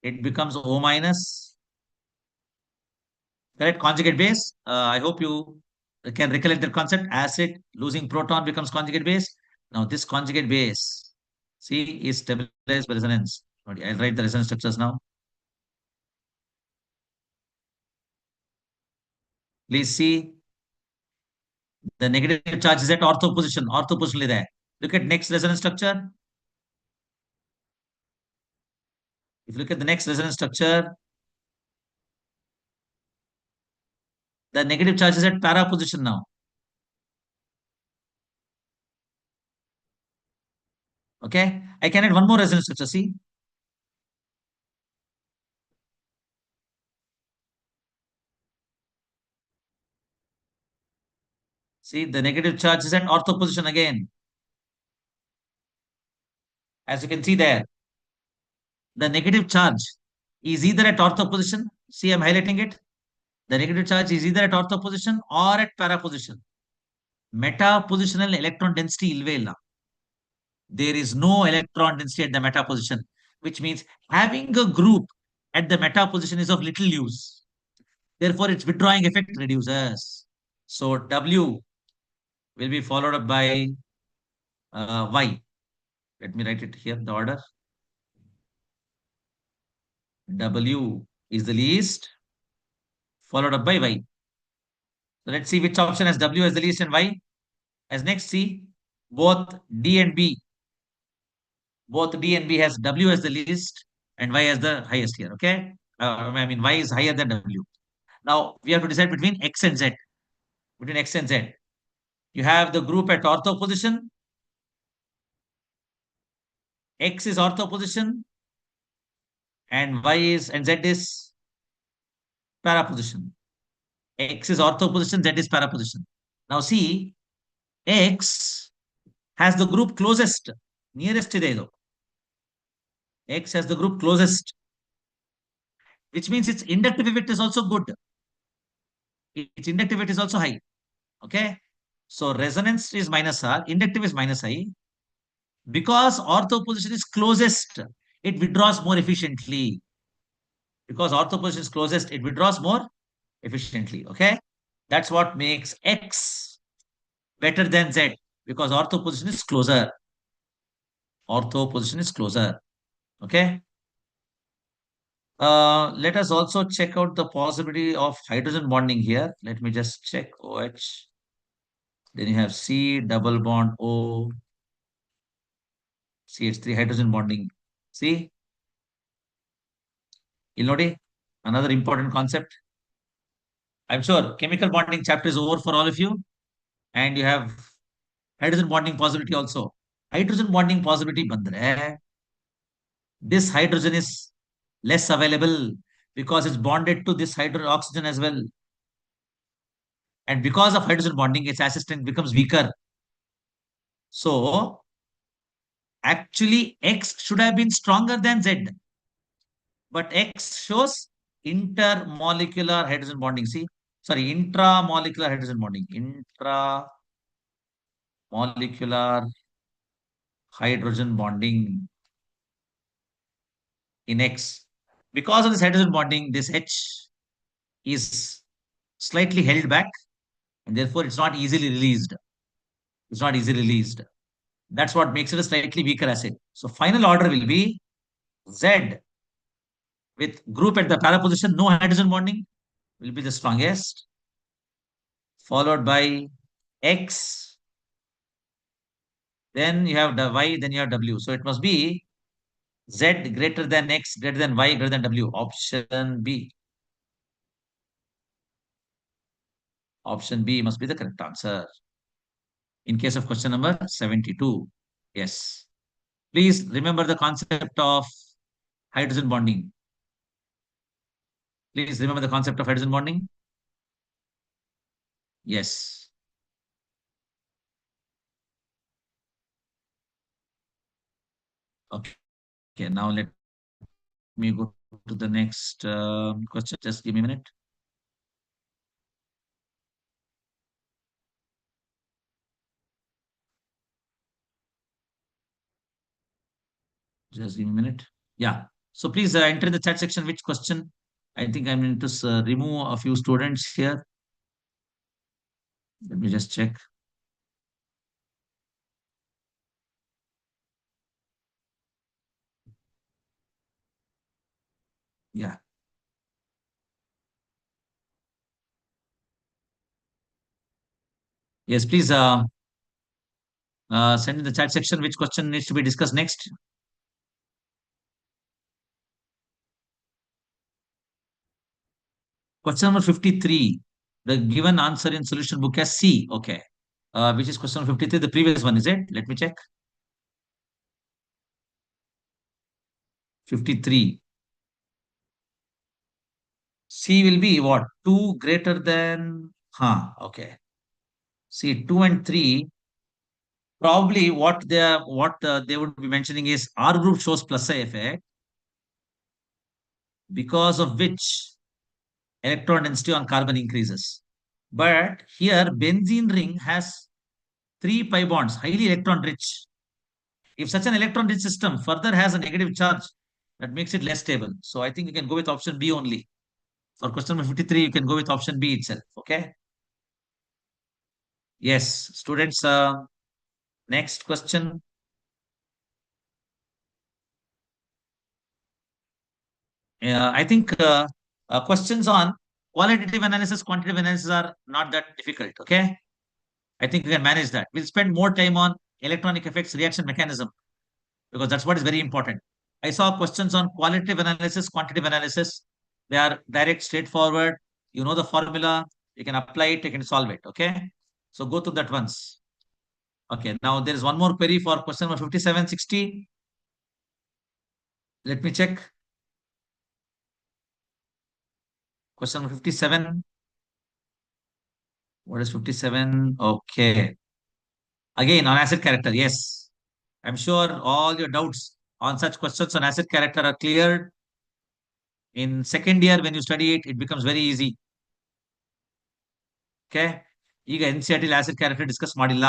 it becomes O minus. Correct? Conjugate base. I hope you can recollect the concept. Acid losing proton becomes conjugate base. Now this conjugate base, see, is stabilized by resonance. I'll write the resonance structures now. Please see, the negative charge is at ortho position. Ortho position there. Look at next resonance structure. If you look at the next resonance structure, the negative charge is at para position now. Okay, I can add one more resonance structure. See, the negative charge is at ortho position again. As you can see there, the negative charge is either at ortho position. See, I'm highlighting it. The negative charge is either at ortho position or at para position. Meta positional electron density ilve illa. There is no electron density at the meta position, which means having a group at the meta position is of little use. Therefore, its withdrawing effect reduces. So W will be followed up by Y. Let me write it here, the order. W is the least. followed up by Y. So let's see which option has W as the least and Y as next. See, both D and B, both D and B has W as the least and Y as the highest here. Okay, I mean Y is higher than W. Now we have to decide between X and Z. Between X and Z, you have the group at ortho position. X is ortho position, and Y is and Z is para position. X is ortho position, Z is para position. Now see, X has the group closest, nearest ಇದೆ ಇದು. X has the group closest, which means its inductivity is also good. Its inductivity is also high. Okay. So resonance is minus R, inductive is minus I. Because ortho position is closest, it withdraws more efficiently. Because ortho position is closest, it withdraws more efficiently. Okay. That's what makes X better than Z, because ortho position is closer. Ortho position is closer. Okay. Let us also check out the possibility of hydrogen bonding here. Let me just check OH. Then you have C double bond O, CH3 hydrogen bonding. See, you'll notice another important concept. I'm sure chemical bonding chapter is over for all of you, and you have hydrogen bonding possibility also. Hydrogen bonding possibility bandre, this hydrogen is less available because it's bonded to this hydrogen oxygen as well. And because of hydrogen bonding, its assistant becomes weaker. So actually, X should have been stronger than Z, but X shows intermolecular hydrogen bonding. See, sorry, intramolecular hydrogen bonding. Intramolecular hydrogen bonding in X. Because of this hydrogen bonding, this H is slightly held back, and therefore it's not easily released. It's not easily released. That's what makes it a slightly weaker acid. So final order will be Z with group at the para position, no hydrogen bonding, will be the strongest, followed by X, then you have the Y, then you have W. So it must be Z greater than X, greater than Y, greater than W. Option B. Option B must be the correct answer. In case of question number 72. Yes. Please remember the concept of hydrogen bonding. Please remember the concept of hydrogen bonding. Yes. Okay. Okay. Now let me go to the next question. Just give me a minute. Just give me a minute. Yeah. So please enter in the chat section which question. I think I'm going to remove a few students here. Let me just check. Yeah. Yes, please send in the chat section which question needs to be discussed next. Question number 53. The given answer in solution book as C. Okay. Which is question number 53. The previous one, is it? Let me check. 53. C will be what? 2 greater than... okay. See, 2 and 3, probably what they would be mentioning is R group shows plus A effect, because of which electron density on carbon increases. But here benzene ring has 3 pi bonds, highly electron rich. If such an electron rich system further has a negative charge, that makes it less stable. So I think you can go with option B only. For question number 53, you can go with option B itself. Okay. Yes, students, next question. I think questions on Qualitative analysis, quantitative analysis are not that difficult. Okay. I think we can manage that. We'll spend more time on electronic effects reaction mechanism because that's what is very important. I saw questions on qualitative analysis, quantitative analysis. They are direct, straightforward. You know the formula. You can apply it. You can solve it. Okay. So go through that once. Okay. Now there is one more query for question number 5760. Let me check. Question number 57. What is 57? Okay. Again, on acid character. Yes. I'm sure all your doubts on such questions on acid character are cleared. In second year, when you study it, it becomes very easy. Okay. ಈಗ NCERT acid character discuss ಮಾಡಿಲ್ಲ.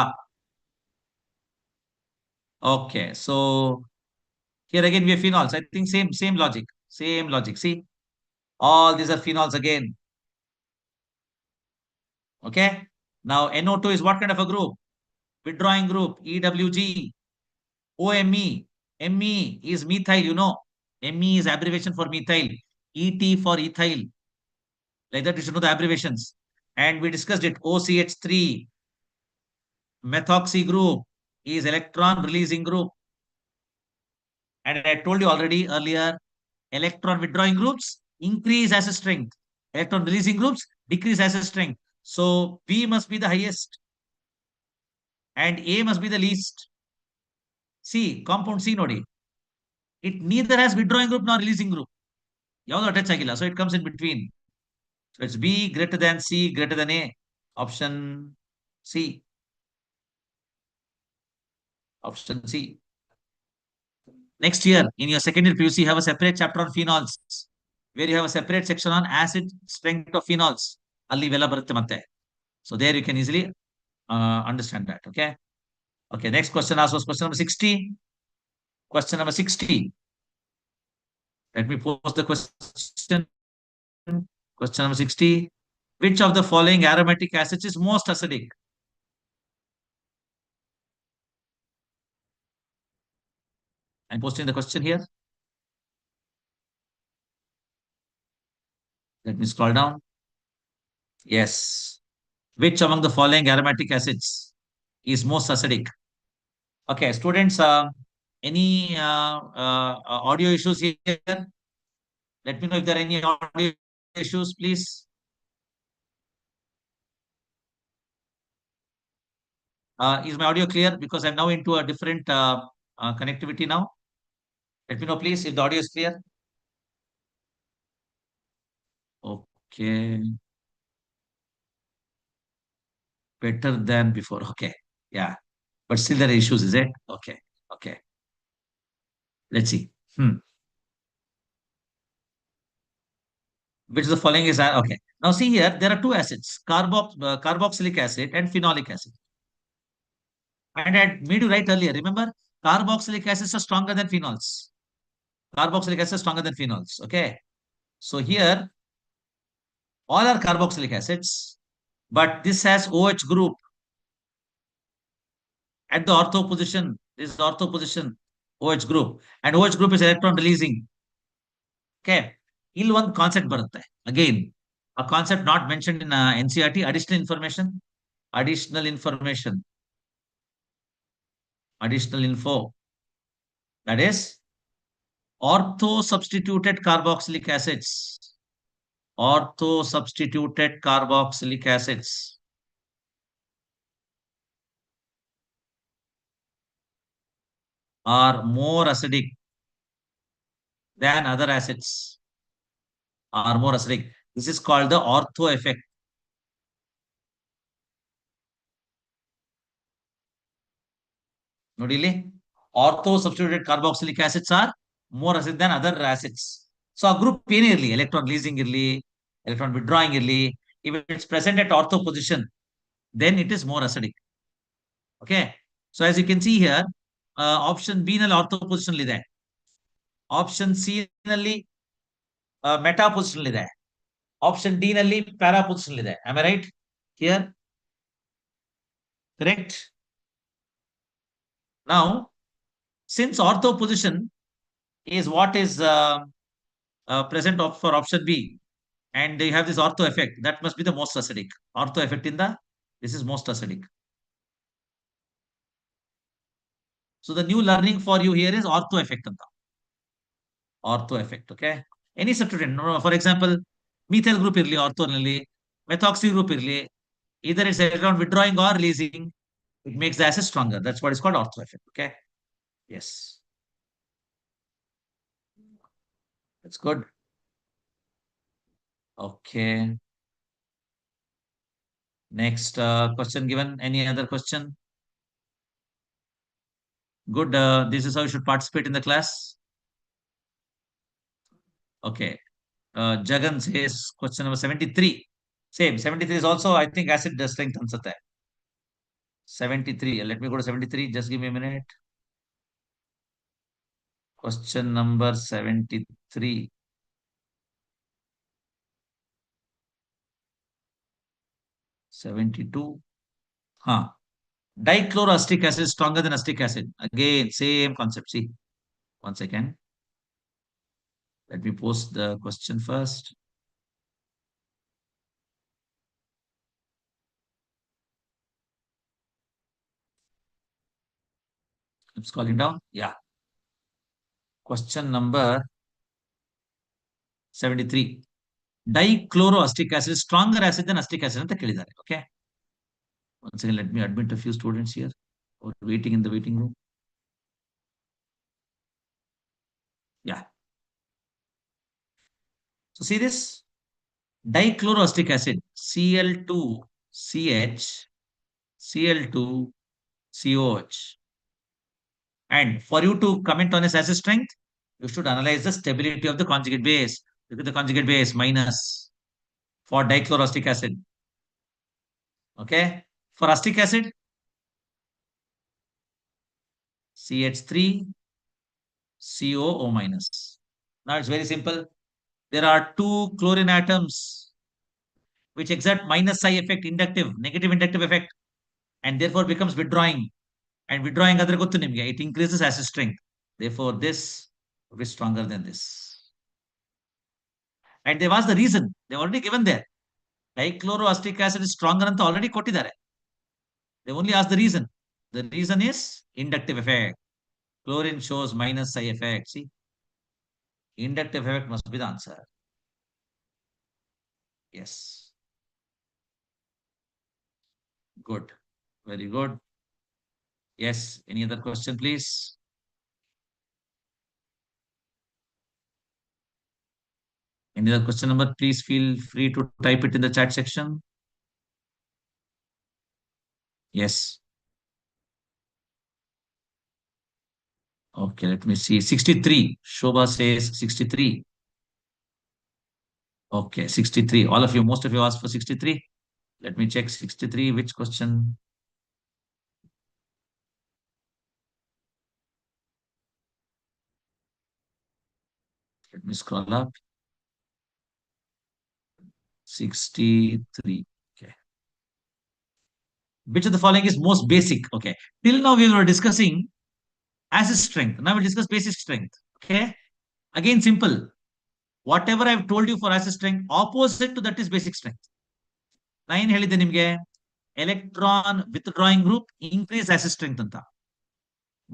Okay. So here again we have phenols. I think same logic. Same logic. See, all these are phenols again. Okay. Now NO2 is what kind of a group? Withdrawing group. EWG. OMe. Me is methyl, you know. Me is abbreviation for methyl. ET for ethyl. Like that, you should know the abbreviations. And we discussed it. OCH3 methoxy group is electron releasing group. And I told you already earlier, electron withdrawing groups increase acid strength. Electron releasing groups decrease acid strength. So B must be the highest and A must be the least. C, compound C nodi. It neither has withdrawing group nor releasing group. So it comes in between. So it's B greater than C greater than A. Option C. Option C. Next year, in your second year PUC, you have a separate chapter on phenols, where you have a separate section on acid strength of phenols. So there you can easily understand that. Okay. Okay. Next question asked was question number 60. Question number 60. Let me pose the question. Question number 60. Which of the following aromatic acids is most acidic? I'm posting the question here. Let me scroll down. Yes. Which among the following aromatic acids is most acidic? Okay, students, any audio issues here? Let me know if there are any audio issues, please. Is my audio clear? Because I'm now into a different connectivity now. Let me know, please, if the audio is clear. Okay. Better than before. Okay. Yeah. But still there are issues, is it? Okay. Okay. Let's see. Which of the following is okay. Now see here, there are two acids, carboxylic acid and phenolic acid. And I had made you write earlier. Remember, carboxylic acids are stronger than phenols. Carboxylic acid is stronger than phenols. Okay. So here, all are carboxylic acids, but this has OH group at the ortho position. This is the ortho position, OH group. And OH group is electron releasing. Okay. Ill one concept barutte. Again, a concept not mentioned in NCERT, additional information. Additional information. Additional info. That is ortho substituted carboxylic acids. Ortho substituted carboxylic acids are more acidic than other acids. Are more acidic. This is called the ortho effect. Nodili? Ortho substituted carboxylic acids are more acidic than other acids. So a group nearly electron releasing early, electron withdrawing early. If it's present at ortho position, then it is more acidic. Okay. So as you can see here, option B ನಲ್ಲಿ ortho position ಇದೆ. Option C ನಲ್ಲಿ meta position ಇದೆ. Option D ನಲ್ಲಿ para position ಇದೆ. Am I right? Here? Correct? Now, since ortho position is what is present for option B, and you have this ortho effect. That must be the most acidic. Ortho effect in the, this is most acidic. So the new learning for you here is ortho effect anta. Ortho effect, okay? Any substituent, for example, methyl group irli, ortho nalli, methoxy group irli, either it's electron withdrawing or releasing, it makes the acid stronger. That's what is called ortho effect, okay? Yes. That's good. Okay. Next question given. Any other question? Good. This is how you should participate in the class. Okay. Jagan says question number 73. Same. 73 is also, I think, acid strength ansata hai. 73. Let me go to 73. Just give me a minute. Question number 73. 72. Huh. Dichloroacetic acid is stronger than acetic acid. Again, same concept. See, one second. Let me post the question first. I'm scrolling down. Yeah. Question number 73. Dichloroacetic acid is stronger acid than acetic acid ಅಂತ ಕೇಳಿದ್ದಾರೆ. Okay. Once again, let me admit a few students here or waiting in the waiting room. Yeah. So see this dichloroacetic acid Cl2CH Cl2COH. And for you to comment on its acid strength, you should analyze the stability of the conjugate base. Look at the conjugate base minus for dichloroacetic acid. Okay. For acetic acid, CH3COO minus. Now it's very simple. There are two chlorine atoms which exert minus psi effect, inductive, negative inductive effect, and therefore becomes withdrawing. And withdrawing other gottu nimge, it increases acid strength. Therefore, this will be stronger than this. And they've asked the reason. They've already given there. Dichloroacetic acid is stronger ಅಂತ already ಕೊಟ್ಟಿದ್ದಾರೆ. They only asked the reason. The reason is inductive effect. Chlorine shows minus psi effect. See, inductive effect must be the answer. Yes. Good. Very good. Yes. Any other question, please? Any other question number? Please feel free to type it in the chat section. Yes. Okay, let me see. 63. Shobha says 63. Okay, 63. All of you, most of you asked for 63. Let me check 63. Which question? Let me scroll up. 63. Okay. Which of the following is most basic? Okay. Till now we were discussing acid strength. Now we'll discuss basic strength. Okay. Again, simple. Whatever I've told you for acid strength, opposite to that is basic strength. ನಾ ಏನ್ ಹೇಳಿದ್ದೆ ನಿಮ್ಗೆ electron withdrawing group increase acid strength ಅಂತ.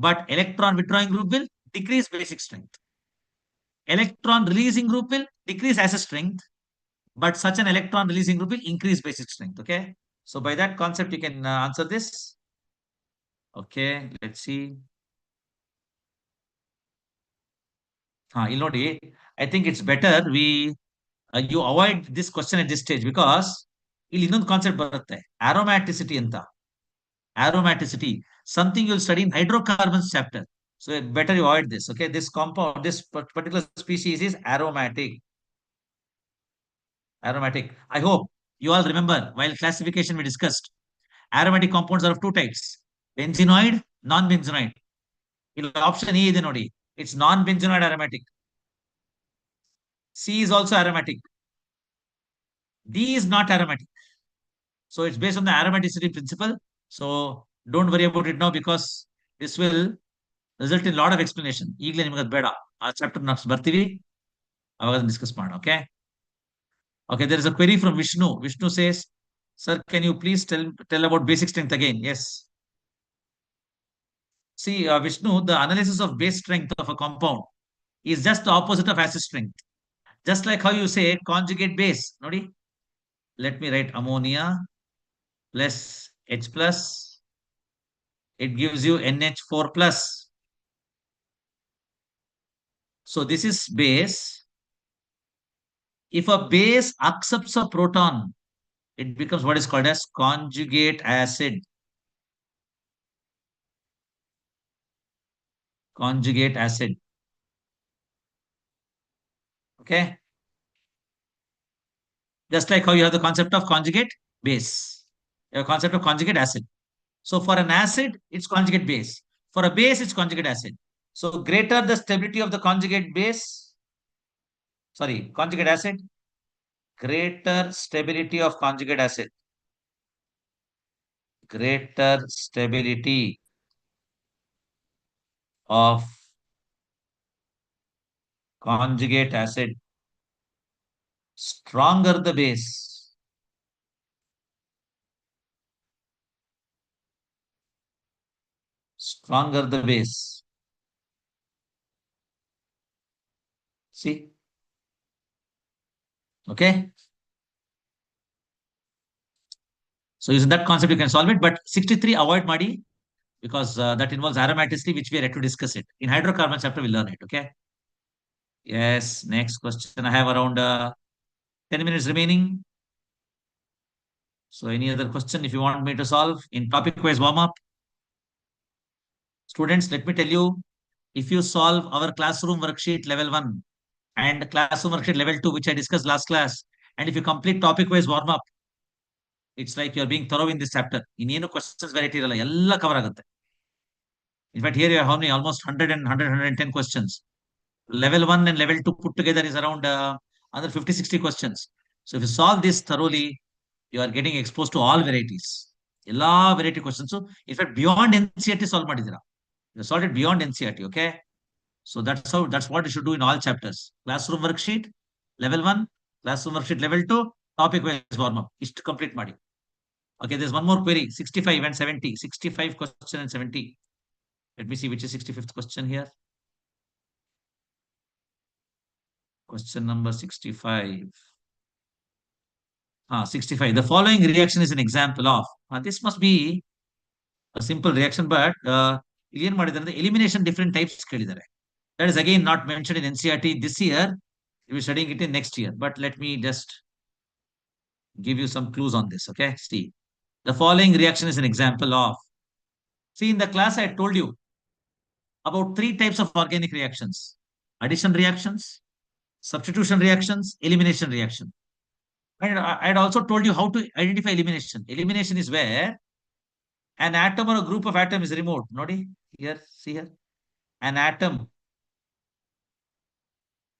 But electron withdrawing group will decrease basic strength. Electron releasing group will decrease acid strength, but such an electron releasing group will increase basic strength. Okay. So by that concept, you can answer this. Okay. Let's see. Ilnodi, I think it's better you avoid this question at this stage because ಇಲ್ಲಿ ಇನ್ನೊಂದು concept ಬರುತ್ತೆ aromaticity ಅಂತ. Aromaticity, something you'll study in hydrocarbons chapter. So better you avoid this. Okay. This compound, this particular species is aromatic. Aromatic. I hope you all remember while classification we discussed aromatic compounds are of two types: benzenoid, non-benzenoid. Option E ಇದೆ ನೋಡಿ, it's non-benzenoid aromatic. C is also aromatic. D is not aromatic. So it's based on the aromaticity principle. So don't worry about it now because this will result in a lot of explanation. ಈಗಲೇ ನಿಮಗೆ ಅದು ಬೇಡ. ಆ chapter ನಾವು ಬರ್ತೀವಿ, ಅವಾಗ discuss ಮಾಡೋಣ. Okay. Okay, there is a query from Vishnu. Vishnu says, sir, can you please tell about basic strength again? Yes. See, Vishnu, the analysis of base strength of a compound is just the opposite of acid strength. Just like how you say conjugate base. Nodi? Let me write ammonia plus H plus. It gives you NH4 plus. So this is base. If a base accepts a proton, it becomes what is called as conjugate acid. Conjugate acid. Okay. Just like how you have the concept of conjugate base. You have a concept of conjugate acid. So for an acid, it's conjugate base. For a base, it's conjugate acid. So greater the stability of the conjugate base, sorry, conjugate acid, greater stability of conjugate acid. Greater stability of conjugate acid. Stronger the base. Stronger the base. See? Okay? So using that concept, you can solve it. But 63, avoid Madi, because that involves aromaticity, which we are yet to discuss it. In hydrocarbon chapter, we'll learn it. Okay? Yes. Next question. I have around 10 minutes remaining. So any other question if you want me to solve in topic wise warm up? Students, let me tell you, if you solve our classroom worksheet level 1 and classroom worksheet level 2, which I discussed last class, and if you complete topic wise warm up, it's like you're being thorough in this chapter. ಇನ್ನೇನು questions variety ಇರಲ್ಲ ಎಲ್ಲ cover ಆಗುತ್ತೆ. In fact, here you have how many? Almost 100 and 100, 110 questions. Level 1 and level 2 put together is around another 50, 60 questions. So if you solve this thoroughly, you are getting exposed to all varieties. ಎಲ್ಲಾ variety questions. So in fact, beyond NCERT solve ಮಾಡಿದ್ದೀರಾ. You solved it beyond NCERT, okay? So that's what you should do in all chapters. Classroom worksheet, level 1, classroom worksheet level 2, topic wise warm up. Is to complete Madi. Okay, there's one more query, 65 and 70. 65 question and 70. Let me see which is 65th question here. Question number 65. 65. The following reaction is an example of. This must be a simple reaction, but elimination different types. That is again not mentioned in NCERT this year. We'll be studying it in next year. But let me just give you some clues on this. Okay, see. The following reaction is an example of. See, in the class, I told you about 3 types of organic reactions: addition reactions, substitution reactions, elimination reaction. And I had also told you how to identify elimination. Elimination is where an atom or a group of atoms is removed. Nodi, here, see here. An atom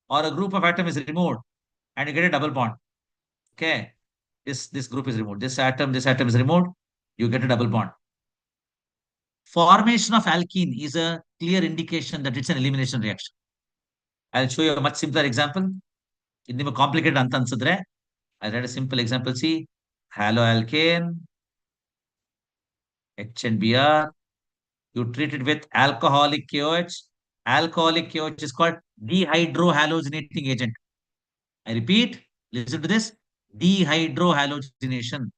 or a group of atoms is removed and you get a double bond. Okay. This group is removed. This atom is removed. You get a double bond. Formation of alkene is a clear indication that it's an elimination reaction. I'll show you a much simpler example. In the complicated anta ansadre, I'll write a simple example. See, haloalkane, H and Br. You treat it with alcoholic KOH. Alcoholic KOH is called dehydrohalogenating agent. I repeat, listen to this. Dehydrohalogenation.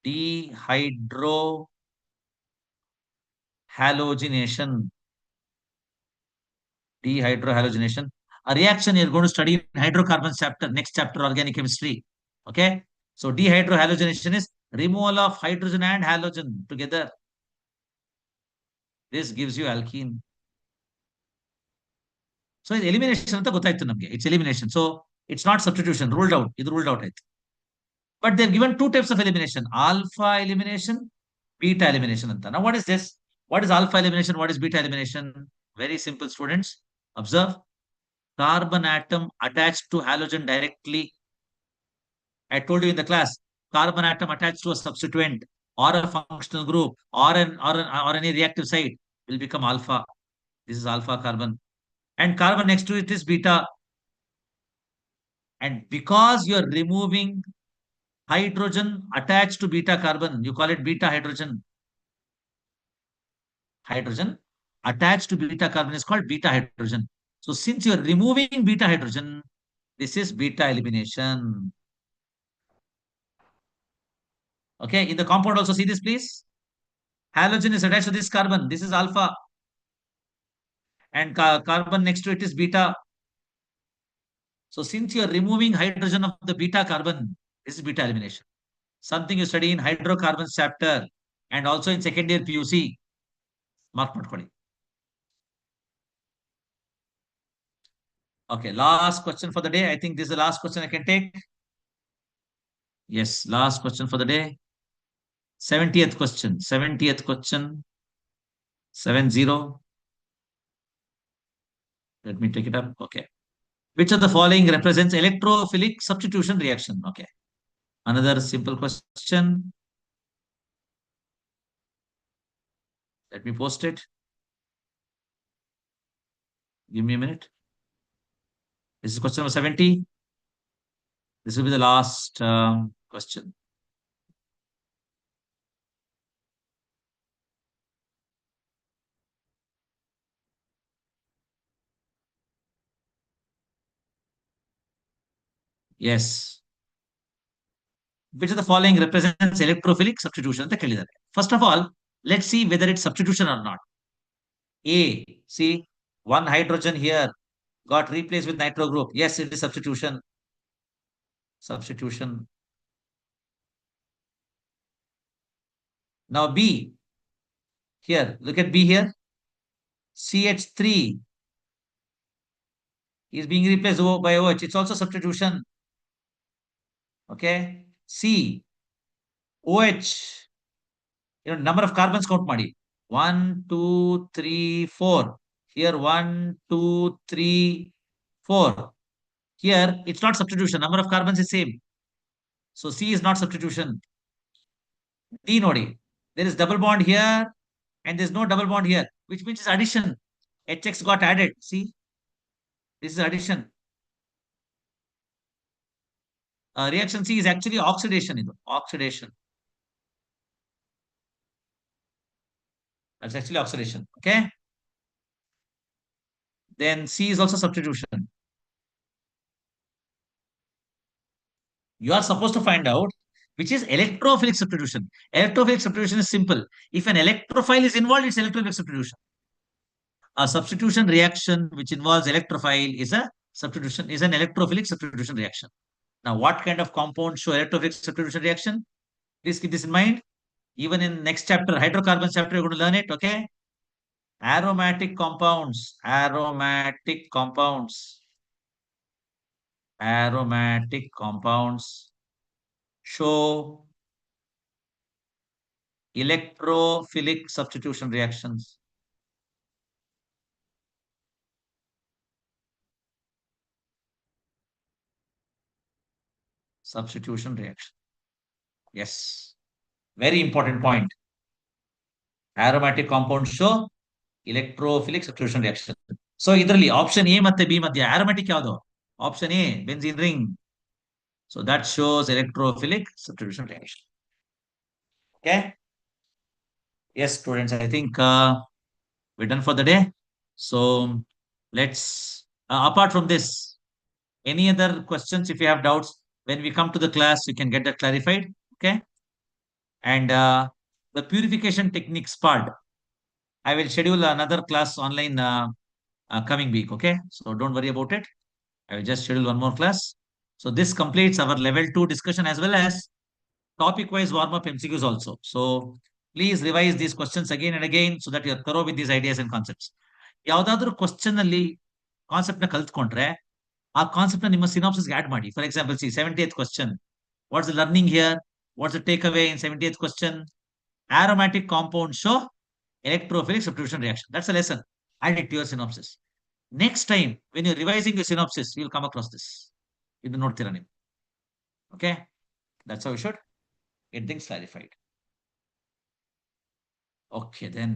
Dehydrohalogenation. Dehydrohalogenation. A reaction you're going to study in hydrocarbons chapter, next chapter, organic chemistry. Okay. So dehydrohalogenation is removal of hydrogen and halogen together. This gives you alkene. So it's elimination. It's elimination. So it's not substitution. Ruled out. It's ruled out. But they're given 2 types of elimination: alpha elimination, beta elimination. Now, what is this? What is alpha elimination? What is beta elimination? Very simple, students. Observe. Carbon atom attached to halogen directly. I told you in the class, carbon atom attached to a substituent or a functional group or any reactive site will become alpha. This is alpha carbon. And carbon next to it is beta. And because you're removing hydrogen attached to beta carbon, you call it beta hydrogen. Hydrogen attached to beta carbon is called beta hydrogen. So since you're removing beta hydrogen, this is beta elimination. Okay, in the compound also see this, please. Halogen is attached to this carbon. This is alpha. And carbon next to it is beta. So since you are removing hydrogen of the beta carbon, this is beta elimination. Something you study in hydrocarbons chapter and also in second year PUC. Mark ಮಾಡ್ಕೊಳ್ಳಿ. Okay, last question for the day. I think this is the last question I can take. Yes, last question for the day. 70th question. 70th question. 70. Let me take it up. Okay. Which of the following represents electrophilic substitution reaction? Okay. Another simple question. Let me post it. Give me a minute. This is question number 70. This will be the last question. Yes. Which of the following represents electrophilic substitution? First of all, let's see whether it's substitution or not. A, see, one hydrogen here got replaced with nitro group. Yes, it is substitution. Substitution. Now B, here, look at B here. CH3 is being replaced by OH. It's also substitution. Okay. C, OH, number of carbons count ಮಾಡಿ. 1, 2, 3, 4. Here 1, 2, 3, 4. Here it's not substitution. Number of carbons is same. So C is not substitution. D nodi. There is double bond here and there's no double bond here, which means it's addition. HX got added. See, this is addition. Reaction C is actually oxidation. Oxidation. That's actually oxidation. Okay. Then C is also substitution. You are supposed to find out which is electrophilic substitution. Electrophilic substitution is simple. If an electrophile is involved, it's electrophilic substitution. A substitution reaction which involves electrophile is an electrophilic substitution reaction. Now, what kind of compounds show electrophilic substitution reaction? Please keep this in mind. Even in next chapter, hydrocarbons chapter, you're going to learn it. Okay. Aromatic compounds. Aromatic compounds. Aromatic compounds show electrophilic substitution reactions. Substitution reaction. Yes. Very important point. Aromatic compounds show electrophilic substitution reaction. So, idರಲ್ಲಿ option A ಮತ್ತೆ B ಮಧ್ಯ aromatic ಯಾವುದು? Option A, benzene ring. So, that shows electrophilic substitution reaction. Okay. Yes, students, I think we're done for the day. So, let's, apart from this, any other questions? If you have doubts, when we come to the class, you can get that clarified. Okay. And the purification techniques part, I will schedule another class online coming week. Okay. So don't worry about it. I will just schedule one more class. So this completes our level 2 discussion as well as topic wise warm up MCQs also. So please revise these questions again and again so that you are thorough with these ideas and concepts. ಯಾವ್ದಾದ್ರು question ಅಲ್ಲಿ concept ನ ಕಲ್ತ್ಕೊಂಡ್ರೆ ಆ concept ನ ನಿಮ್ಮ synopsis add ಮಾಡಿ. For example C 70th question, what's the learning here, what's the take away in 70th question? Aromatic compounds show electrophilic substitution reaction. That's a lesson. Add it to your synopsis. Next time, when you're revising the synopsis, you'll come across this. You note the Okay? That's how you should get things clarified. Okay, then.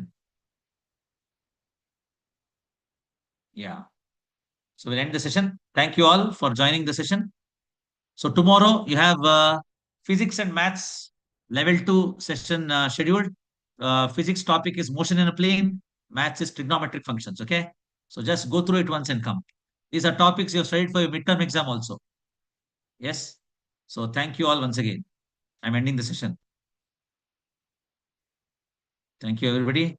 Yeah. So we'll end the session. Thank you all for joining the session. So tomorrow you have physics and maths level 2 session scheduled. Physics topic is motion in a plane. Maths is trigonometric functions. Okay. So just go through it once and come. These are topics you have studied for your midterm exam also. Yes. So thank you all once again. I'm ending the session. Thank you, everybody.